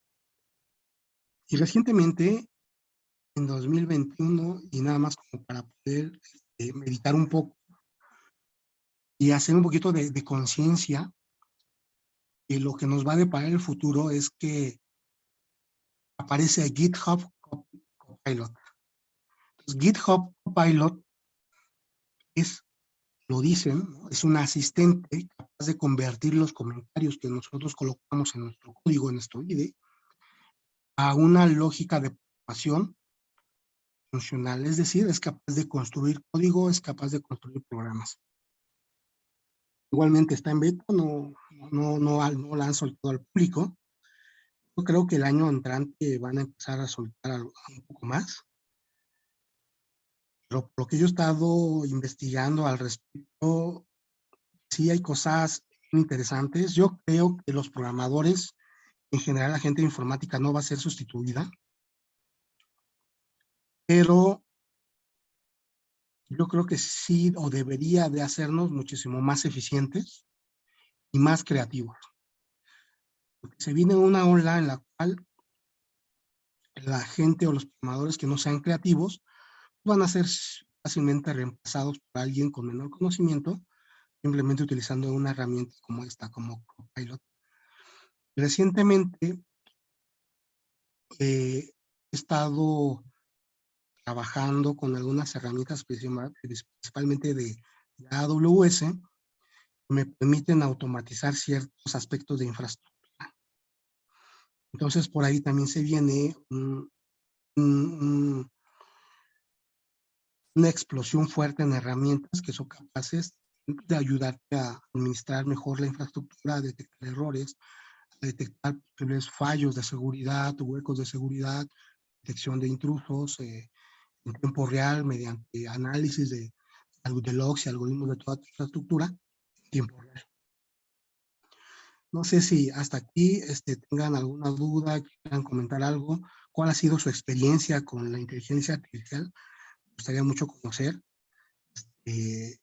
Y recientemente, en 2021, y nada más como para poder meditar un poco y hacer un poquito de conciencia, que lo que nos va a deparar el futuro es que aparece GitHub Copilot. Entonces, GitHub Copilot es, lo dicen, ¿no?, es un asistente capaz de convertir los comentarios que nosotros colocamos en nuestro código, en nuestro IDE, a una lógica de programación funcional. Es decir, es capaz de construir código, es capaz de construir programas. Igualmente está en beta, no la han soltado al público. Yo creo que el año entrante van a empezar a soltar un poco más. Pero por lo que yo he estado investigando al respecto, sí hay cosas interesantes. Yo creo que los programadores, en general la gente de informática no va a ser sustituida, pero yo creo que sí o debería de hacernos muchísimo más eficientes y más creativos. Porque se viene una ola en la cual la gente o los programadores que no sean creativos van a ser fácilmente reemplazados por alguien con menor conocimiento, simplemente utilizando una herramienta como esta, como Copilot. Recientemente he estado trabajando con algunas herramientas, principalmente de AWS, que me permiten automatizar ciertos aspectos de infraestructura. Entonces, por ahí también se viene una explosión fuerte en herramientas que son capaces de ayudarte a administrar mejor la infraestructura, a detectar errores, a detectar posibles fallos de seguridad, huecos de seguridad, detección de intrusos en tiempo real mediante análisis de logs y algoritmos de toda tu infraestructura en tiempo real. No sé si hasta aquí tengan alguna duda, quieran comentar algo. ¿Cuál ha sido su experiencia con la inteligencia artificial? Me gustaría mucho conocer. Que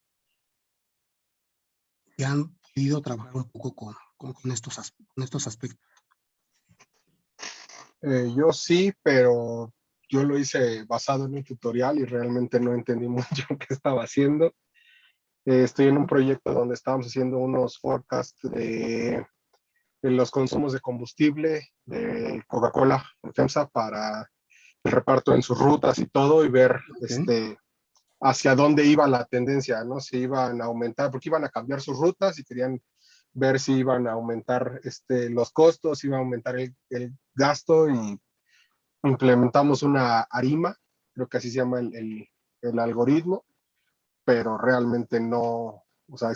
han podido trabajar un poco con estos aspectos. Yo sí, pero yo lo hice basado en un tutorial y realmente no entendí mucho qué estaba haciendo. Estoy en un proyecto donde estábamos haciendo unos forecasts de los consumos de combustible de Coca-Cola, FEMSA, para el reparto en sus rutas y todo, y ver hacia dónde iba la tendencia, ¿no? Si iban a aumentar, porque iban a cambiar sus rutas y querían ver si iban a aumentar los costos, si iba a aumentar el gasto, y implementamos una ARIMA, creo que así se llama el algoritmo, pero realmente no, o sea,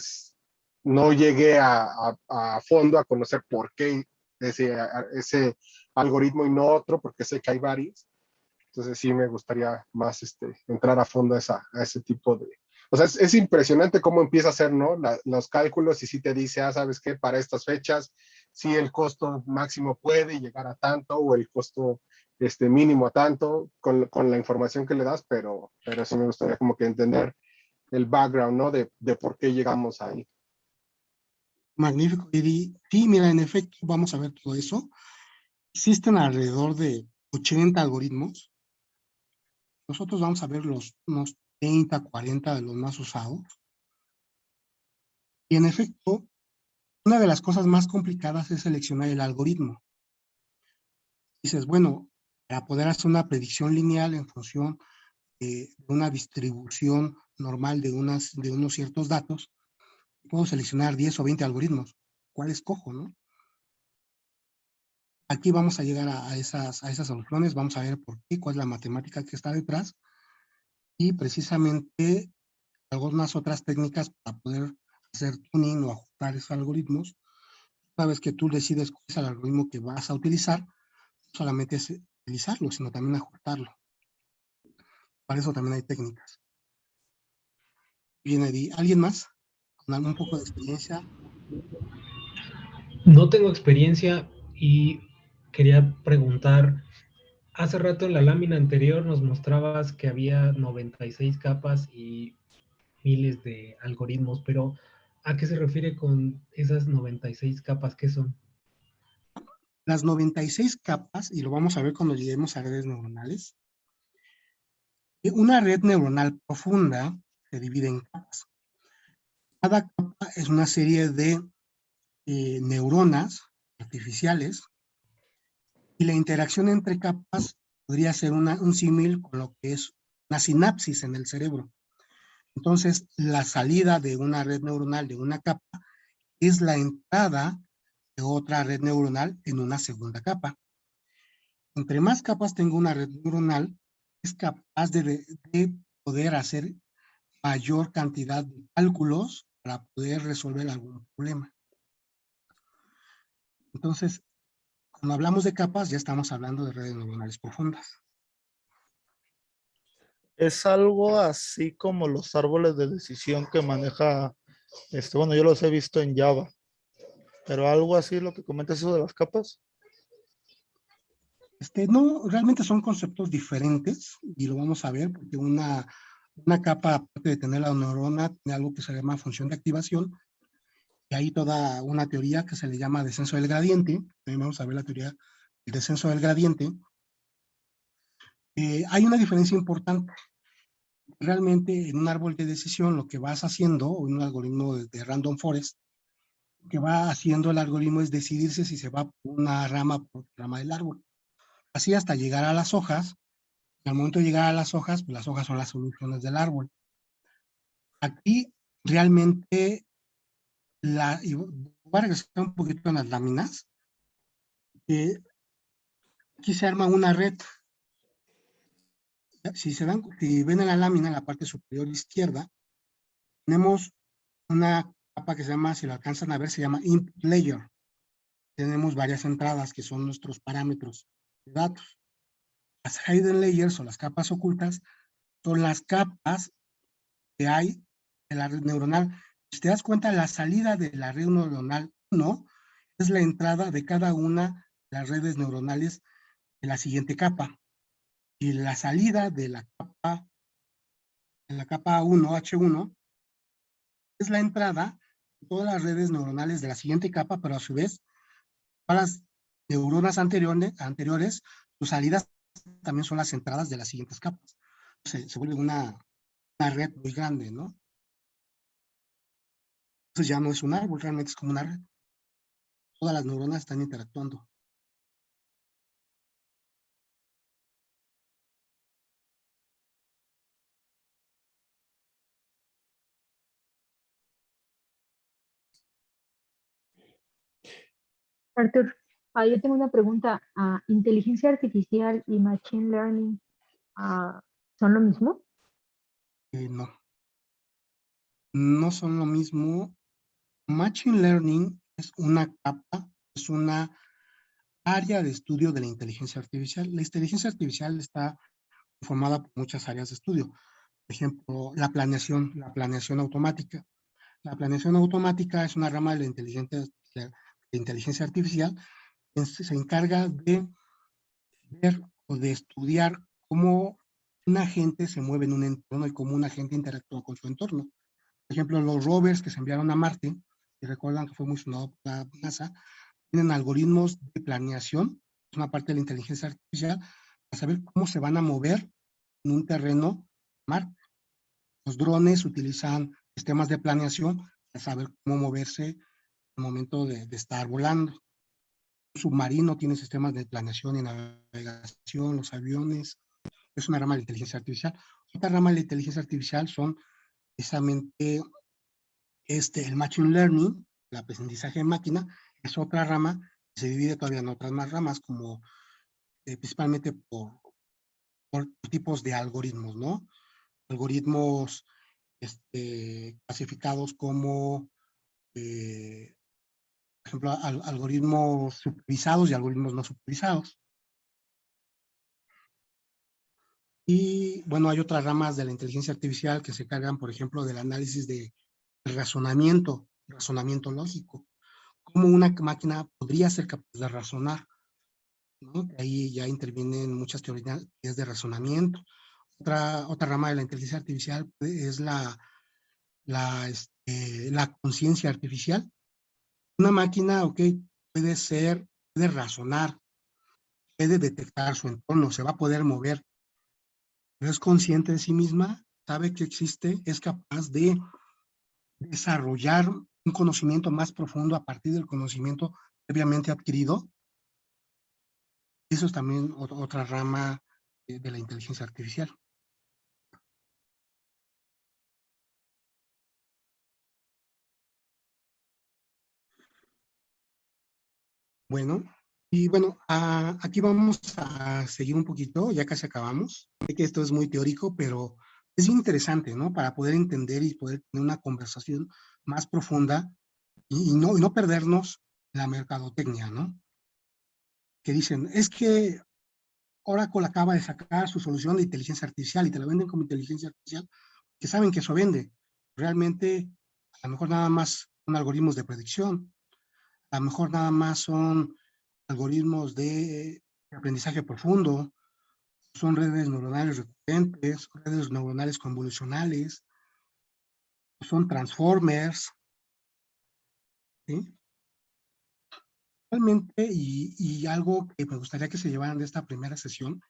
no llegué a fondo a conocer por qué ese algoritmo y no otro, porque sé que hay varios. Entonces sí me gustaría más entrar a fondo a ese tipo de... O sea, es impresionante cómo empieza a hacer, ¿no? Los cálculos, y sí te dice, ¿sabes qué? Para estas fechas, sí el costo máximo puede llegar a tanto, o el costo mínimo a tanto, con la información que le das, pero sí me gustaría como que entender el background, ¿no? De por qué llegamos ahí. Magnífico, Eddie. Sí, mira, en efecto, vamos a ver todo eso. Existen alrededor de 80 algoritmos. Nosotros vamos a ver unos 30, 40 de los más usados. Y en efecto, una de las cosas más complicadas es seleccionar el algoritmo. Dices, bueno, para poder hacer una predicción lineal en función de una distribución normal de unos ciertos datos, puedo seleccionar 10 o 20 algoritmos. ¿Cuál escojo, no? Aquí vamos a llegar a esas soluciones, vamos a ver por qué, cuál es la matemática que está detrás, y precisamente algunas otras técnicas para poder hacer tuning o ajustar esos algoritmos. Una vez que tú decides cuál es el algoritmo que vas a utilizar, solamente utilizarlo, sino también ajustarlo. Para eso también hay técnicas. Bien, Eddie, ¿alguien más con algún poco de experiencia? No tengo experiencia y quería preguntar, hace rato en la lámina anterior nos mostrabas que había 96 capas y miles de algoritmos, pero ¿a qué se refiere con esas 96 capas? ¿Qué son? Las 96 capas, y lo vamos a ver cuando lleguemos a redes neuronales. Una red neuronal profunda se divide en capas. Cada capa es una serie de neuronas artificiales y la interacción entre capas podría ser un símil con lo que es una sinapsis en el cerebro. Entonces, la salida de una red neuronal de una capa es la entrada de otra red neuronal en una segunda capa. Entre más capas tenga una red neuronal, es capaz de poder hacer mayor cantidad de cálculos para poder resolver algún problema. Entonces, cuando hablamos de capas, ya estamos hablando de redes neuronales profundas. Es algo así como los árboles de decisión que maneja, bueno, yo los he visto en Java, pero algo así lo que comentas eso de las capas. No, realmente son conceptos diferentes y lo vamos a ver porque una capa, aparte de tener la neurona, tiene algo que se llama función de activación y hay toda una teoría que se le llama descenso del gradiente. También vamos a ver la teoría del descenso del gradiente. Hay una diferencia importante. Realmente en un árbol de decisión lo que vas haciendo, o en un algoritmo de random forest, lo que va haciendo el algoritmo es decidirse si se va por una rama por otra rama del árbol. Así hasta llegar a las hojas. Y al momento de llegar a las hojas, pues las hojas son las soluciones del árbol. Aquí realmente, y voy a regresar un poquito en las láminas, aquí se arma una red. Si ven en la lámina, en la parte superior izquierda, tenemos una capa que se llama, si lo alcanzan a ver, se llama input layer. Tenemos varias entradas que son nuestros parámetros de datos. Las hidden layers o las capas ocultas son las capas que hay de la red neuronal. Si te das cuenta, la salida de la red neuronal 1 es la entrada de cada una de las redes neuronales de la siguiente capa. Y la salida de la capa 1, H1, es la entrada de todas las redes neuronales de la siguiente capa, pero a su vez, todas las neuronas anteriores, sus salidas también son las entradas de las siguientes capas. Se vuelve una red muy grande, ¿no? Entonces ya no es un árbol, realmente es como una red. Todas las neuronas están interactuando. Arthur, yo tengo una pregunta. ¿Inteligencia artificial y machine learning son lo mismo? No. No son lo mismo. Machine learning es una capa, es una área de estudio de la inteligencia artificial. La inteligencia artificial está formada por muchas áreas de estudio. Por ejemplo, la planeación automática. La planeación automática es una rama de la inteligencia artificial que se encarga de ver o de estudiar cómo un agente se mueve en un entorno y cómo un agente interactúa con su entorno. Por ejemplo, los rovers que se enviaron a Marte, y recuerdan que fue muy sonado por la NASA, tienen algoritmos de planeación, es una parte de la inteligencia artificial, para saber cómo se van a mover en un terreno Marte. Los drones utilizan sistemas de planeación para saber cómo moverse en el momento de estar volando. Un submarino tiene sistemas de planeación y navegación, los aviones. Es una rama de la inteligencia artificial. Otra rama de la inteligencia artificial son precisamente el machine learning, el aprendizaje de máquina, es otra rama que se divide todavía en otras más ramas, como principalmente por tipos de algoritmos, ¿no? Algoritmos clasificados como, por ejemplo, algoritmos supervisados y algoritmos no supervisados. Y bueno, hay otras ramas de la inteligencia artificial que se cargan, por ejemplo, del análisis de razonamiento lógico. Cómo una máquina podría ser capaz de razonar, ¿no? Ahí ya intervienen muchas teorías de razonamiento. Otra rama de la inteligencia artificial es la conciencia artificial. Una máquina, ok, puede razonar, puede detectar su entorno, se va a poder mover, pero es consciente de sí misma, sabe que existe, es capaz de desarrollar un conocimiento más profundo a partir del conocimiento previamente adquirido. Eso es también otra rama de la inteligencia artificial. Bueno, y bueno, aquí vamos a seguir un poquito, ya casi acabamos. Sé que esto es muy teórico, pero es interesante, ¿no? Para poder entender y poder tener una conversación más profunda y no perdernos en la mercadotecnia, ¿no? Que dicen, es que Oracle acaba de sacar su solución de inteligencia artificial y te la venden como inteligencia artificial, que saben que eso vende. Realmente, a lo mejor nada más son algoritmos de predicción, a lo mejor nada más son algoritmos de aprendizaje profundo, son redes neuronales recurrentes, redes neuronales convolucionales, son transformers, ¿sí? Realmente, y algo que me gustaría que se llevaran de esta primera sesión,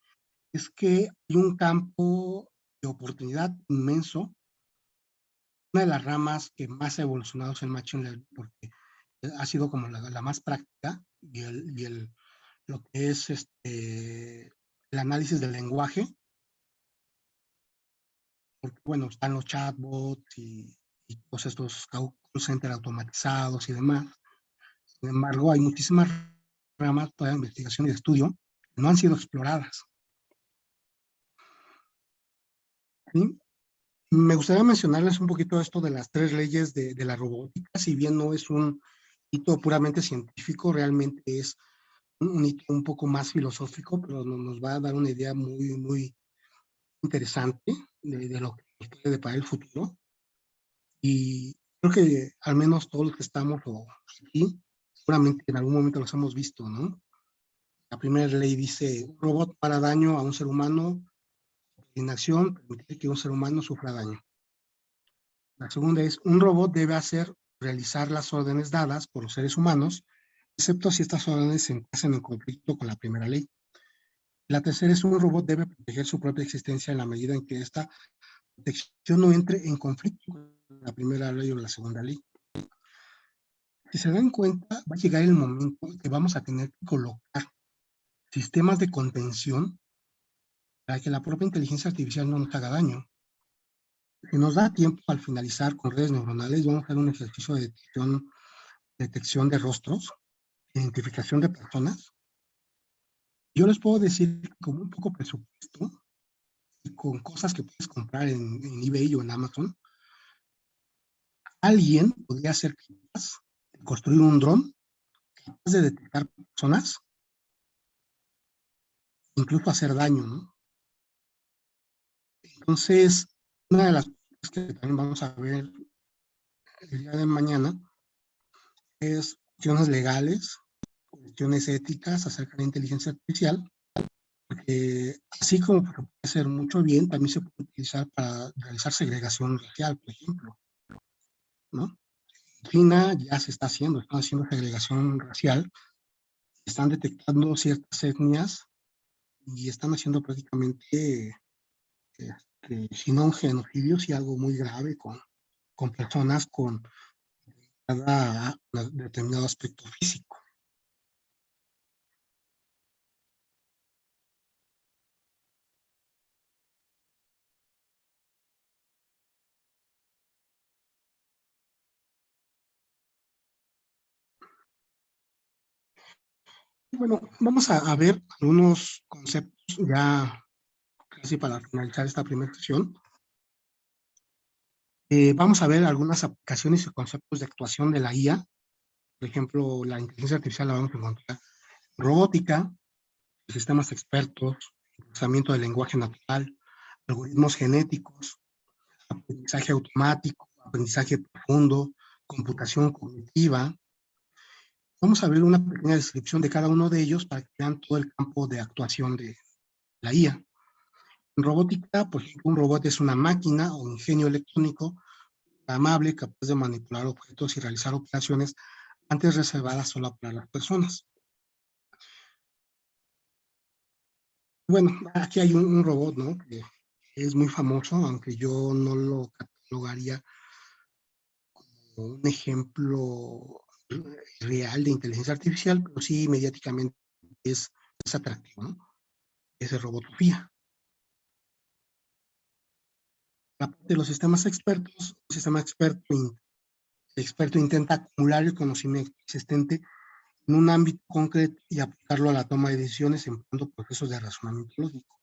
es que hay un campo de oportunidad inmenso. Una de las ramas que más ha evolucionado es el Machine Learning, porque ha sido como la más práctica, y lo que es el análisis del lenguaje, porque bueno, están los chatbots y todos estos call center automatizados y demás. Sin embargo, hay muchísimas ramas de investigación y de estudio que no han sido exploradas. ¿Sí? Me gustaría mencionarles un poquito esto de las 3 leyes de la robótica. Si bien no es un hito puramente científico, realmente es un hito un poco más filosófico, pero nos va a dar una idea muy, muy interesante de lo que nos puede deparar el futuro. Y creo que al menos todos los que estamos aquí, seguramente en algún momento los hemos visto, ¿no? La primera ley dice, un robot para daño a un ser humano, inacción, permitir que un ser humano sufra daño. La segunda es, un robot debe realizar las órdenes dadas por los seres humanos, excepto si estas órdenes se encuentran en conflicto con la primera ley. La tercera es, un robot debe proteger su propia existencia en la medida en que esta protección no entre en conflicto con la primera ley o la segunda ley. Si se dan cuenta, va a llegar el momento en que vamos a tener que colocar sistemas de contención para que la propia inteligencia artificial no nos haga daño. Si nos da tiempo al finalizar con redes neuronales, vamos a hacer un ejercicio de detección de rostros, identificación de personas. Yo les puedo decir que con un poco presupuesto y con cosas que puedes comprar en eBay o en Amazon, alguien podría ser capaz de construir un dron capaz de detectar personas, incluso hacer daño, ¿no? Entonces, una de las cosas que también vamos a ver el día de mañana es cuestiones legales, cuestiones éticas acerca de la inteligencia artificial, porque así como puede hacer mucho bien, también se puede utilizar para realizar segregación racial, por ejemplo, ¿no? En China ya se está haciendo, están haciendo segregación racial, están detectando ciertas etnias y están haciendo prácticamente, si no un genocidio, sí algo muy grave con personas con cada determinado aspecto físico. Bueno, vamos a ver algunos conceptos ya casi para finalizar esta primera sesión. Vamos a ver algunas aplicaciones y conceptos de actuación de la IA. Por ejemplo, la inteligencia artificial la vamos a encontrar en robótica, sistemas expertos, procesamiento del lenguaje natural, algoritmos genéticos, aprendizaje automático, aprendizaje profundo, computación cognitiva. Vamos a ver una pequeña descripción de cada uno de ellos para que vean todo el campo de actuación de la IA. En robótica, por ejemplo, un robot es una máquina o un ingenio electrónico amable, capaz de manipular objetos y realizar operaciones antes reservadas solo para las personas. Bueno, aquí hay un robot, ¿no? Que es muy famoso, aunque yo no lo catalogaría como un ejemplo real de inteligencia artificial, pero sí mediáticamente es atractivo, ¿no? Es el robot Sofía. La parte de los sistemas expertos, un sistema experto intenta acumular el conocimiento existente en un ámbito concreto y aplicarlo a la toma de decisiones empleando procesos de razonamiento lógico.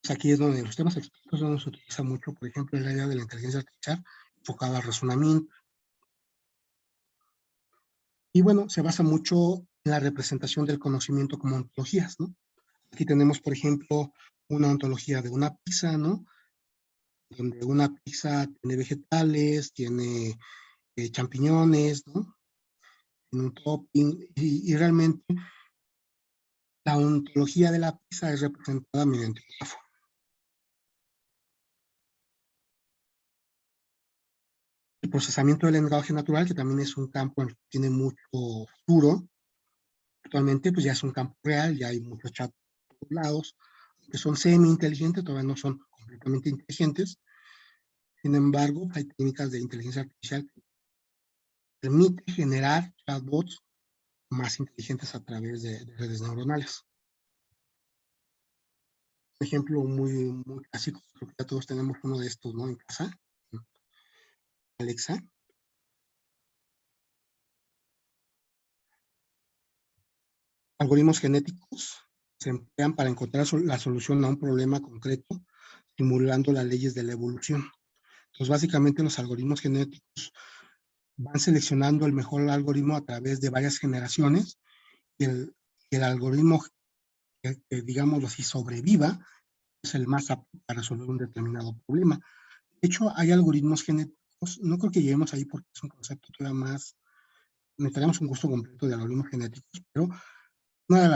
Pues aquí es donde los sistemas expertos donde se utiliza mucho, por ejemplo, el área de la inteligencia artificial enfocada al razonamiento. Y bueno, se basa mucho en la representación del conocimiento como ontologías, ¿no? Aquí tenemos, por ejemplo, una ontología de una pizza, ¿no? Donde una pizza tiene vegetales, tiene champiñones, ¿no? En un topping, y realmente la ontología de la pizza es representada mediante un grafo. El procesamiento del lenguaje natural, que también es un campo en el que tiene mucho futuro, actualmente pues ya es un campo real, ya hay muchos chats por todos lados, que son semi-inteligentes, todavía no son completamente inteligentes. Sin embargo, hay técnicas de inteligencia artificial que permiten generar chatbots más inteligentes a través de redes neuronales. Un ejemplo muy clásico, creo que ya todos tenemos uno de estos, ¿no? En casa, Alexa. Algoritmos genéticos se emplean para encontrar la solución a un problema concreto, simulando las leyes de la evolución. Entonces, básicamente los algoritmos genéticos van seleccionando el mejor algoritmo a través de varias generaciones y el algoritmo que, digámoslo así, sobreviva es el más apto para resolver un determinado problema. De hecho, hay algoritmos genéticos, no creo que lleguemos ahí porque es un concepto todavía más, necesitaríamos un curso completo de algoritmos genéticos, pero una de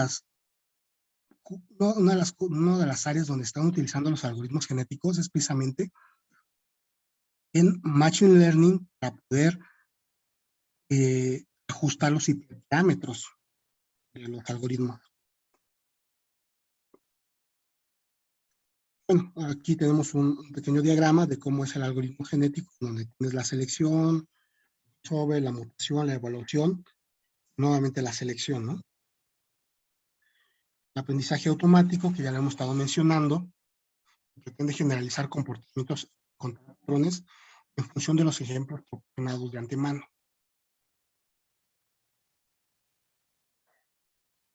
las áreas donde están utilizando los algoritmos genéticos es precisamente en Machine Learning para poder ajustar los hiperparámetros de los algoritmos. Bueno, aquí tenemos un pequeño diagrama de cómo es el algoritmo genético, donde tienes la selección, sobre la mutación, la evaluación, nuevamente la selección, ¿no? El aprendizaje automático, que ya lo hemos estado mencionando, pretende generalizar comportamientos con patrones en función de los ejemplos proporcionados de antemano.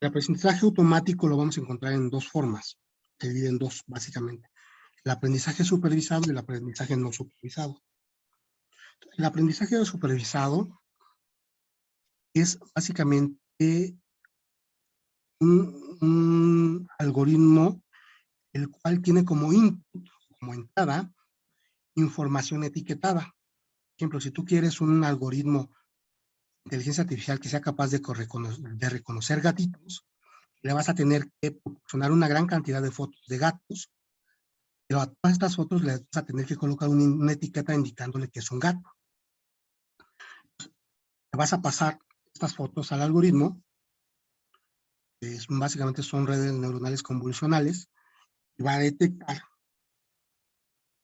El aprendizaje automático lo vamos a encontrar en dos formas, se divide en dos básicamente. El aprendizaje supervisado y el aprendizaje no supervisado. El aprendizaje supervisado es básicamente un algoritmo el cual tiene como input, como entrada, información etiquetada. Por ejemplo, si tú quieres un algoritmo de inteligencia artificial que sea capaz de reconocer gatitos, le vas a tener que proporcionar una gran cantidad de fotos de gatos, pero a todas estas fotos le vas a tener que colocar una etiqueta indicándole que es un gato. Le vas a pasar estas fotos al algoritmo, que básicamente son redes neuronales convolucionales, y va a detectar,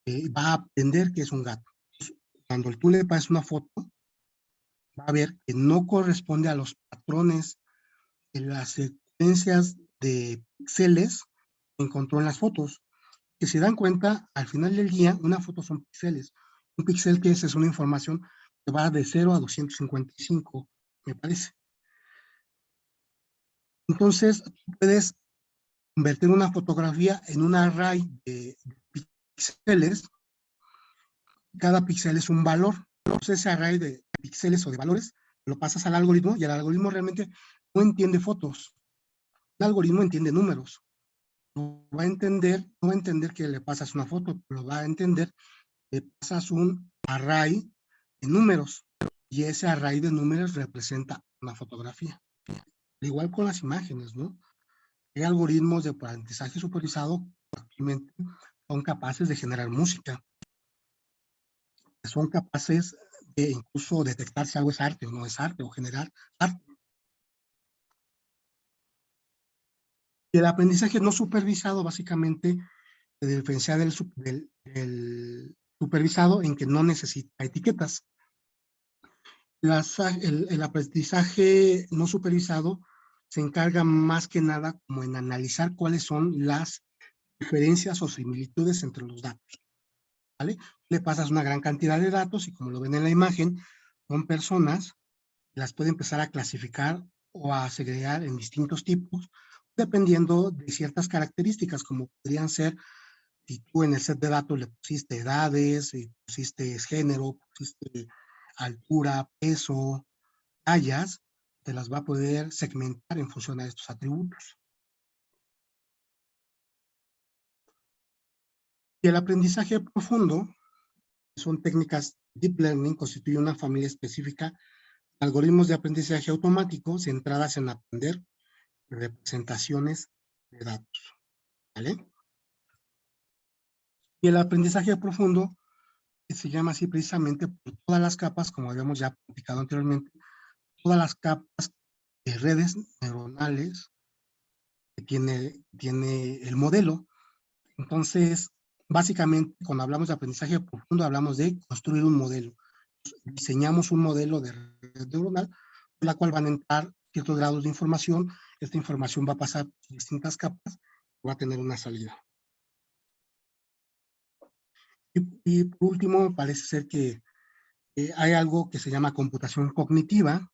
va a aprender que es un gato. Cuando tú le pases una foto, va a ver que no corresponde a los patrones de las secuencias de píxeles que encontró en las fotos. Que se dan cuenta, al final del día, una foto son píxeles. Un píxel que es una información que va de 0 a 255, me parece. Entonces, puedes convertir una fotografía en un array de píxeles. Cada píxel es un valor. Entonces, ese array de píxeles o de valores lo pasas al algoritmo y el algoritmo realmente no entiende fotos. El algoritmo entiende números. no va a entender que le pasas una foto, pero va a entender que pasas un array de números y ese array de números representa una fotografía. Igual con las imágenes, ¿no? Hay algoritmos de aprendizaje supervisado que actualmente son capaces de generar música, que son capaces de incluso detectar si algo es arte o no es arte, o generar arte. Y el aprendizaje no supervisado básicamente se diferencia del supervisado en que no necesita etiquetas. El aprendizaje no supervisado se encarga más que nada como en analizar cuáles son las diferencias o similitudes entre los datos, ¿vale? Le pasas una gran cantidad de datos y como lo ven en la imagen, son personas, las puede empezar a clasificar o a segregar en distintos tipos, dependiendo de ciertas características, como podrían ser, si tú en el set de datos le pusiste edades, pusiste género, pusiste altura, peso, tallas, te las va a poder segmentar en función a estos atributos. Y el aprendizaje profundo, son técnicas Deep Learning, constituye una familia específica de algoritmos de aprendizaje automático centradas en aprender representaciones de datos, ¿vale? Y el aprendizaje profundo se llama así precisamente por todas las capas, como habíamos ya platicado anteriormente, todas las capas de redes neuronales que tiene el modelo. Entonces, básicamente, cuando hablamos de aprendizaje profundo, hablamos de construir un modelo. Diseñamos un modelo de red neuronal, en la cual van a entrar ciertos grados de información. Esta información va a pasar por distintas capas, va a tener una salida. Y por último, parece ser que hay algo que se llama computación cognitiva.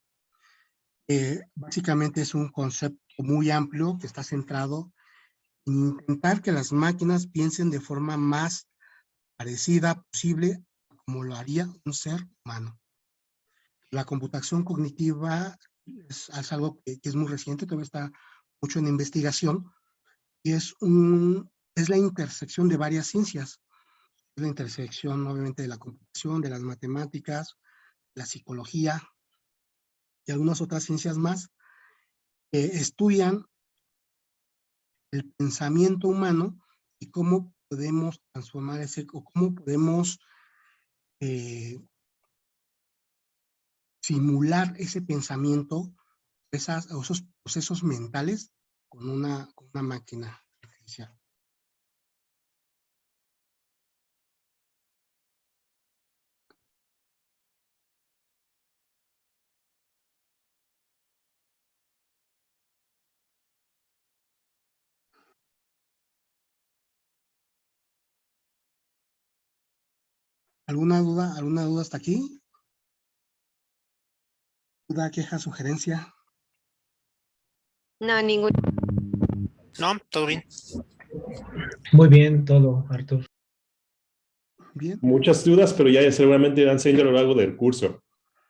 Básicamente es un concepto muy amplio que está centrado en intentar que las máquinas piensen de forma más parecida posible como lo haría un ser humano. La computación cognitiva es algo que es muy reciente, todavía está mucho en investigación, y es la intersección de varias ciencias. Es la intersección, obviamente, de la computación, de las matemáticas, la psicología y algunas otras ciencias más que estudian el pensamiento humano y cómo podemos transformar o cómo podemos simular ese pensamiento, esos procesos mentales con una máquina artificial. ¿Alguna duda hasta aquí? ¿Duda, queja, sugerencia? No, ningún. No, todo bien. Muy bien todo, Artur. Bien. Muchas dudas, pero ya seguramente irán saliendo a lo largo del curso.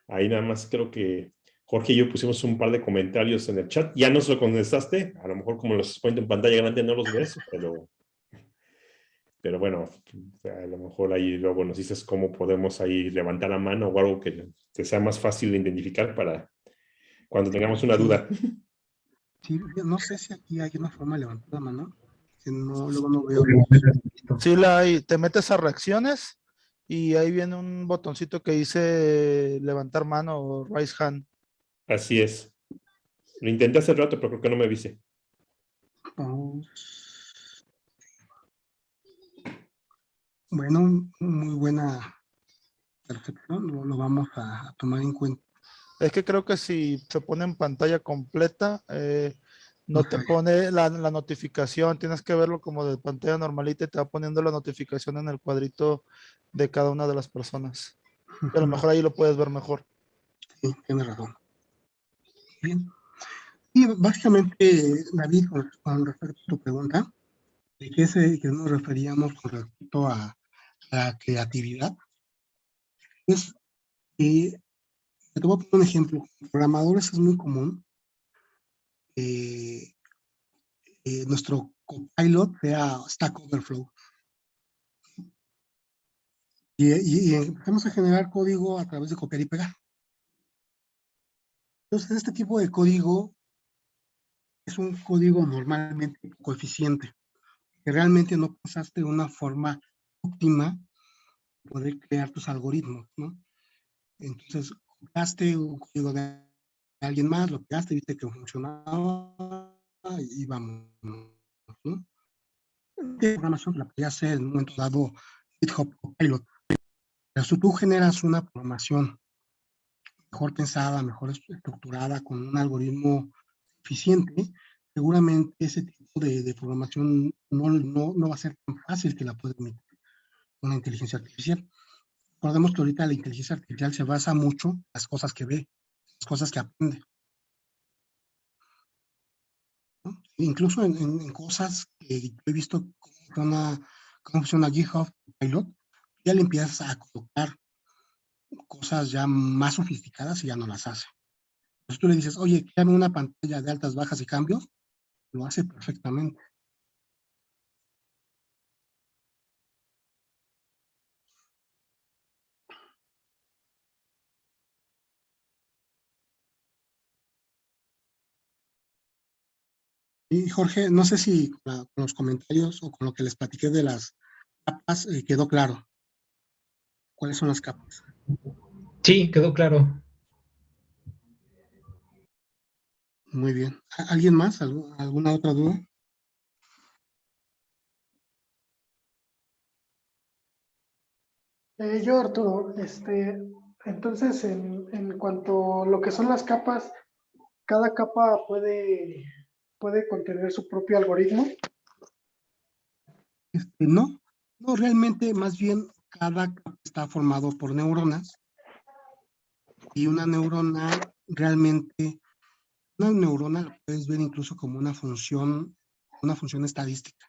Ahí nada más creo que Jorge y yo pusimos un par de comentarios en el chat. Ya nos lo contestaste. A lo mejor como los ponen en pantalla grande no los ves, pero bueno, a lo mejor ahí luego nos dices cómo podemos ahí levantar la mano o algo que sea más fácil de identificar para cuando tengamos una duda. Sí, no sé si aquí hay una forma de levantar la mano. Que no, luego no veo. Sí, la hay. Te metes a reacciones y ahí viene un botoncito que dice levantar mano o raise hand. Así es. Lo intenté hace rato, pero creo que no me avise. Bueno, muy buena percepción, lo vamos a tomar en cuenta. Es que creo que si se pone en pantalla completa, no te pone la notificación, tienes que verlo como de pantalla normalita y te va poniendo la notificación en el cuadrito de cada una de las personas. A lo mejor ahí lo puedes ver mejor. Sí, tienes razón. Bien. Y básicamente, David, con respecto a tu pregunta, ¿de qué nos referíamos con respecto a la creatividad? Es que, te voy a poner un ejemplo. En programadores es muy común nuestro Copilot sea Stack Overflow. Y empezamos a generar código a través de copiar y pegar. Entonces, este tipo de código es un código normalmente coeficiente, que realmente no pensaste de una forma óptima de poder crear tus algoritmos, ¿no? Entonces, copiaste un código de alguien más, lo pegaste, viste que funcionaba y vamos, ¿no? De programación la podía hacer en un momento dado GitHub Copilot. Pero si tú generas una programación mejor pensada, mejor estructurada, con un algoritmo eficiente, seguramente ese tipo de programación no va a ser tan fácil que la pueda imitar una inteligencia artificial. Recordemos que ahorita la inteligencia artificial se basa mucho en las cosas que ve, las cosas que aprende, ¿no? Incluso en cosas que yo he visto cómo funciona GitHub Pilot, ya le empiezas a colocar cosas ya más sofisticadas y ya no las hace. Entonces tú le dices, oye, créame una pantalla de altas, bajas y cambios, lo hace perfectamente. Y Jorge, no sé si con los comentarios o con lo que les platiqué de las capas quedó claro. ¿Cuáles son las capas? Sí, quedó claro. Muy bien. ¿Alguien más? ¿Alguna otra duda? Yo, Arturo, entonces en cuanto a lo que son las capas, cada capa puede contener su propio algoritmo. No, realmente más bien cada capa está formado por neuronas y una neurona realmente, una neurona la puedes ver incluso como una función estadística,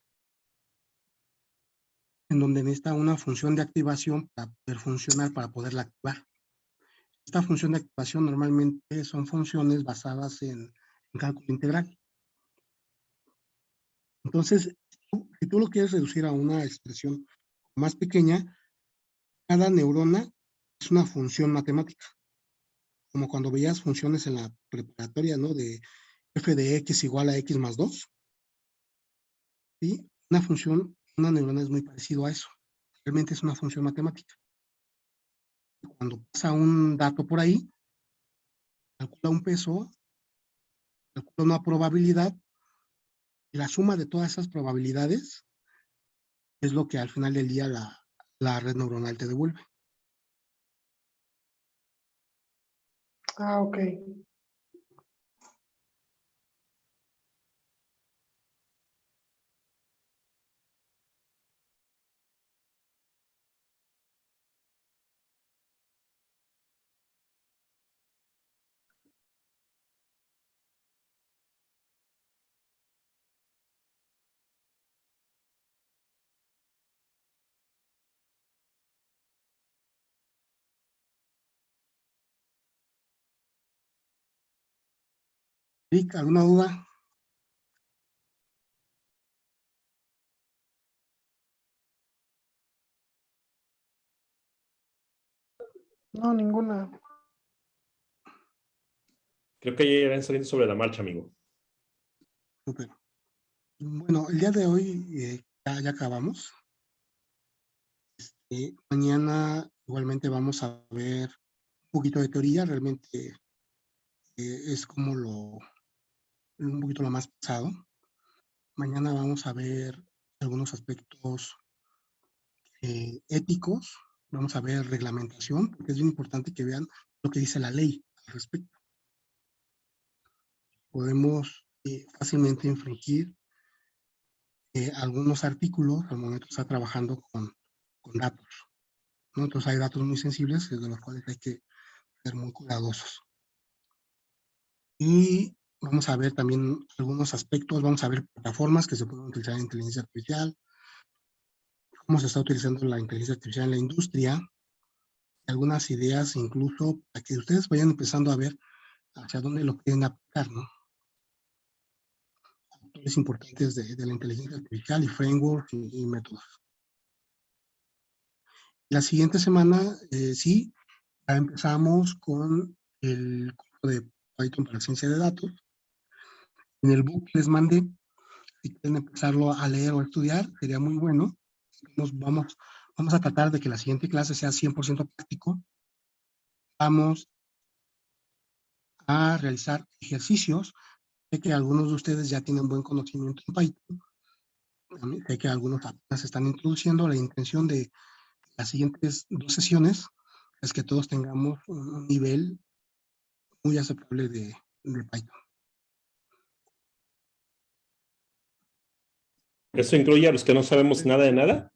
en donde necesita una función de activación para poder funcionar, para poderla activar. Esta función de activación normalmente son funciones basadas en cálculo integral. Entonces, si tú lo quieres reducir a una expresión más pequeña, cada neurona es una función matemática. Como cuando veías funciones en la preparatoria, ¿no? De f de x igual a x más 2. ¿Sí? Una neurona es muy parecido a eso. Realmente es una función matemática. Cuando pasa un dato por ahí, calcula un peso, calcula una probabilidad, y la suma de todas esas probabilidades es lo que al final del día la red neuronal te devuelve. Ah, ok. Rick, ¿alguna duda? No, ninguna. Creo que ya irán saliendo sobre la marcha, amigo. Súper. Bueno, el día de hoy ya acabamos. Mañana igualmente vamos a ver un poquito de teoría, realmente es como un poquito lo más pesado. Mañana vamos a ver algunos aspectos éticos, vamos a ver reglamentación, porque es bien importante que vean lo que dice la ley al respecto. Podemos fácilmente infringir algunos artículos al momento de estar trabajando con datos, ¿no? Entonces hay datos muy sensibles de los cuales hay que ser muy cuidadosos. Y vamos a ver también algunos aspectos, vamos a ver plataformas que se pueden utilizar en inteligencia artificial, cómo se está utilizando la inteligencia artificial en la industria, algunas ideas incluso para que ustedes vayan empezando a ver hacia dónde lo quieren aplicar, ¿no? factores importantes de la inteligencia artificial y frameworks y métodos. La siguiente semana, sí, ya empezamos con el curso de Python para ciencia de datos. En el book que les mandé, si quieren empezarlo a leer o a estudiar, sería muy bueno. Vamos a tratar de que la siguiente clase sea 100% práctico. Vamos a realizar ejercicios. Sé que algunos de ustedes ya tienen buen conocimiento en Python. Sé que algunos apenas se están introduciendo. La intención de las siguientes 2 sesiones es que todos tengamos un nivel muy aceptable de Python. ¿Eso incluye a los que no sabemos nada de nada?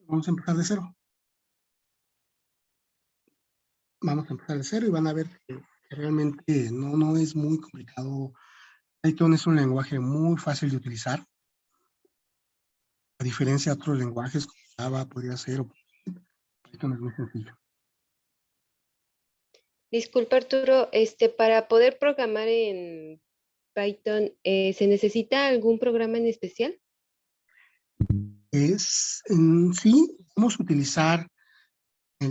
Vamos a empezar de cero. Vamos a empezar de cero y van a ver que realmente no es muy complicado. Python es un lenguaje muy fácil de utilizar. A diferencia de otros lenguajes como Java, podría ser, Python es muy sencillo. Disculpa, Arturo, para poder programar en Python, ¿se necesita algún programa en especial? Sí, vamos a utilizar,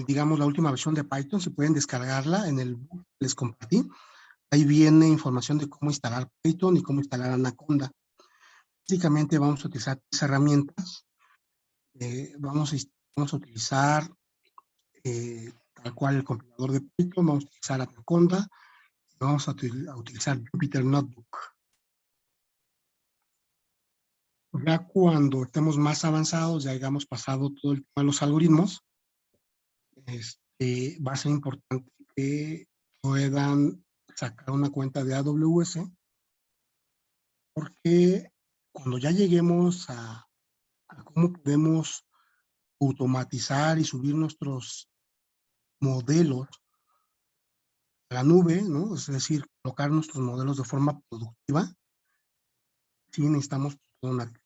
digamos, la última versión de Python. Si pueden descargarla en el book que les compartí. Ahí viene información de cómo instalar Python y cómo instalar Anaconda. Básicamente vamos a utilizar 3 herramientas. Vamos a utilizar tal cual el compilador de Python, vamos a utilizar Anaconda, vamos a utilizar Jupyter Notebook. Ya cuando estemos más avanzados, ya hayamos pasado todo el tema de los algoritmos, va a ser importante que puedan sacar una cuenta de AWS, porque cuando ya lleguemos a cómo podemos automatizar y subir nuestros modelos a la nube, ¿no? Es decir, colocar nuestros modelos de forma productiva, sí necesitamos toda una arquitectura.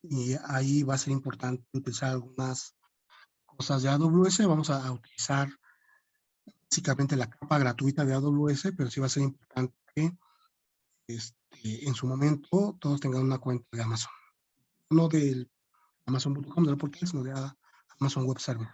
Y ahí va a ser importante utilizar algunas cosas de AWS. Vamos a utilizar básicamente la capa gratuita de AWS, pero sí va a ser importante que en su momento todos tengan una cuenta de Amazon. No del Amazon.com, de la portal, sino de Amazon Web Service.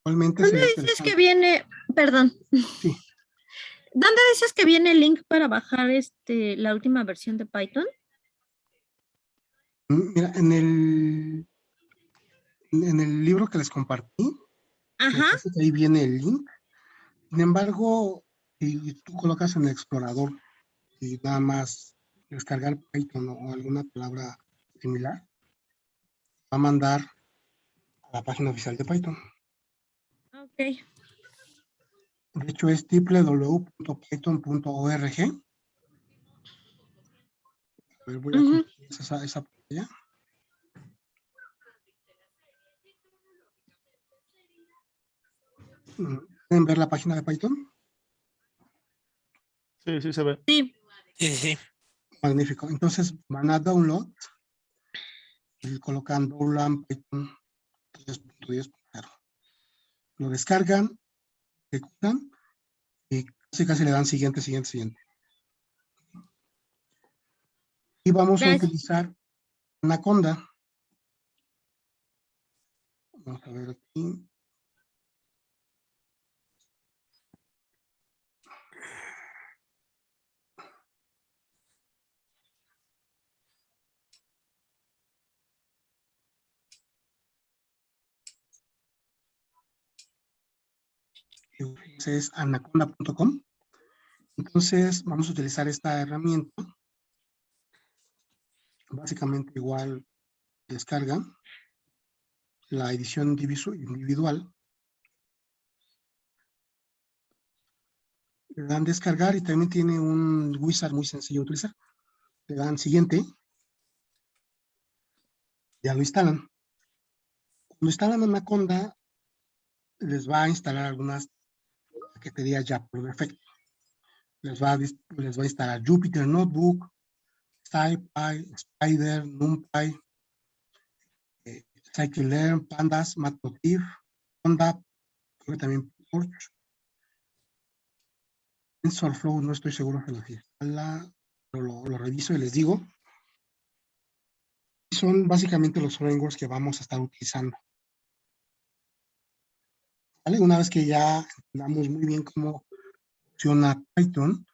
Actualmente ¿Dónde dices que viene, perdón? Sí. ¿Dónde dices que viene el link para bajar la última versión de Python? Mira, en el libro que les compartí, ahí viene el link. Sin embargo, si tú colocas en el explorador y nada más descargar Python o alguna palabra similar, va a mandar a la página oficial de Python. Ok. De hecho, es www.python.org. A ver, voy a compartir esa pantalla. ¿Pueden ver la página de Python? Sí, sí se ve. Sí. Sí. Magnífico. Entonces van a download y colocan Download Python 3.10.0. Lo descargan, ejecutan y casi le dan siguiente. Y vamos a utilizar Anaconda. Vamos a ver aquí. Es anaconda.com. Entonces vamos a utilizar esta herramienta. Básicamente igual descarga la edición individual. Le dan descargar y también tiene un wizard muy sencillo de utilizar. Le dan siguiente. Ya lo instalan. Cuando instalan Anaconda, les va a instalar algunas paqueterías ya por defecto. les va a instalar Jupyter Notebook, SciPy, Spider, NumPy, Scikit-learn, Pandas, Matplotlib, Pondap, creo que también Torch. TensorFlow, no estoy seguro que lo instala, pero lo reviso y les digo. Son básicamente los frameworks que vamos a estar utilizando. ¿Vale? Una vez que ya entendamos muy bien cómo funciona Python,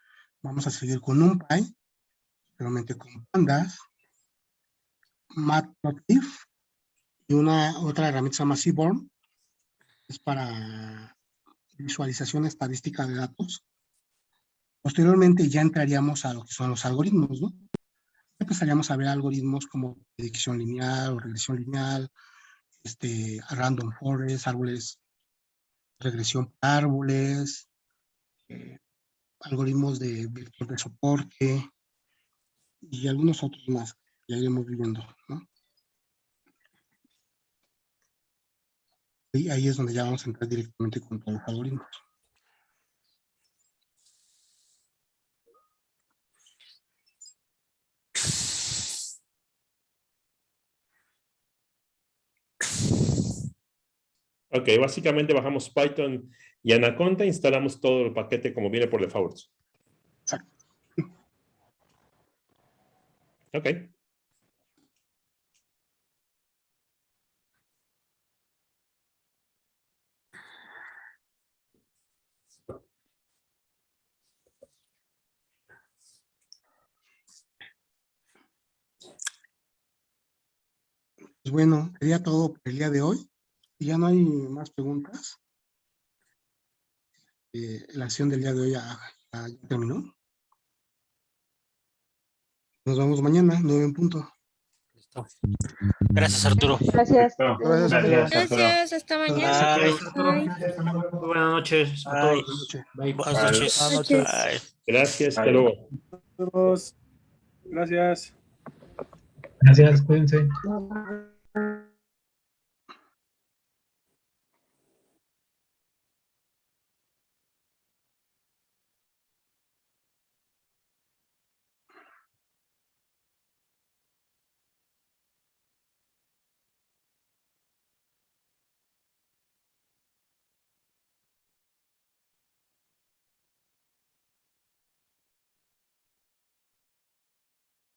vamos a seguir con NumPy, realmente con Pandas, Matplotlib y otra herramienta se llama Seaborn, es para visualización estadística de datos. Posteriormente ya entraríamos a lo que son los algoritmos, ¿no? Empezaríamos a ver algoritmos como predicción lineal o regresión lineal, random forest, árboles, regresión por árboles, algoritmos de vector de soporte y algunos otros más que ya iremos viendo, ¿no? Y ahí es donde ya vamos a entrar directamente con todos los algoritmos. Ok, básicamente bajamos Python y Anaconda, instalamos todo el paquete como viene por default. Exacto. Ok. Pues bueno, sería todo por el día de hoy. Si ya no hay más preguntas, la sesión del día de hoy ya terminó. Nos vemos mañana, 9 en punto. Gracias, Arturo. Gracias. Gracias, Arturo. Gracias, hasta mañana. Gracias, Arturo. Bye. Muy buenas noches a Bye. todos. Bye. Buenas noches. Buenas noches. Bye. Gracias, hasta luego. Todos. Gracias. Gracias, cuídense.